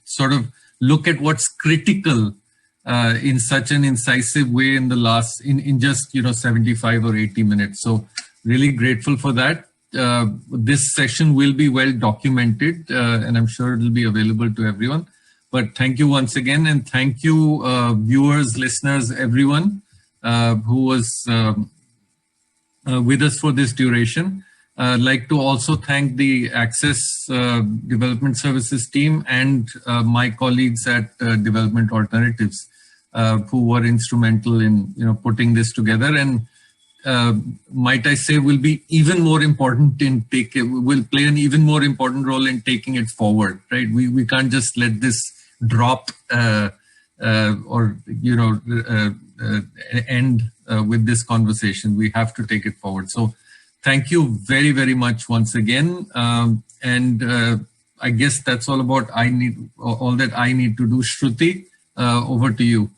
sort of look at what's critical in such an incisive way in the last, in just, 75 or 80 minutes. So really grateful for that. This session will be well documented, and I'm sure it'll be available to everyone. But thank you once again, and thank you, viewers, listeners, everyone who was with us for this duration. I'd like to also thank the Access Development Services team and my colleagues at Development Alternatives who were instrumental in putting this together, and might I say will be even more important in will play an even more important role in taking it forward. Right? We can't just let this drop or end with this conversation. We have to take it forward. So thank you very, very much once again. And I guess that's all that I need to do. Shruti, over to you.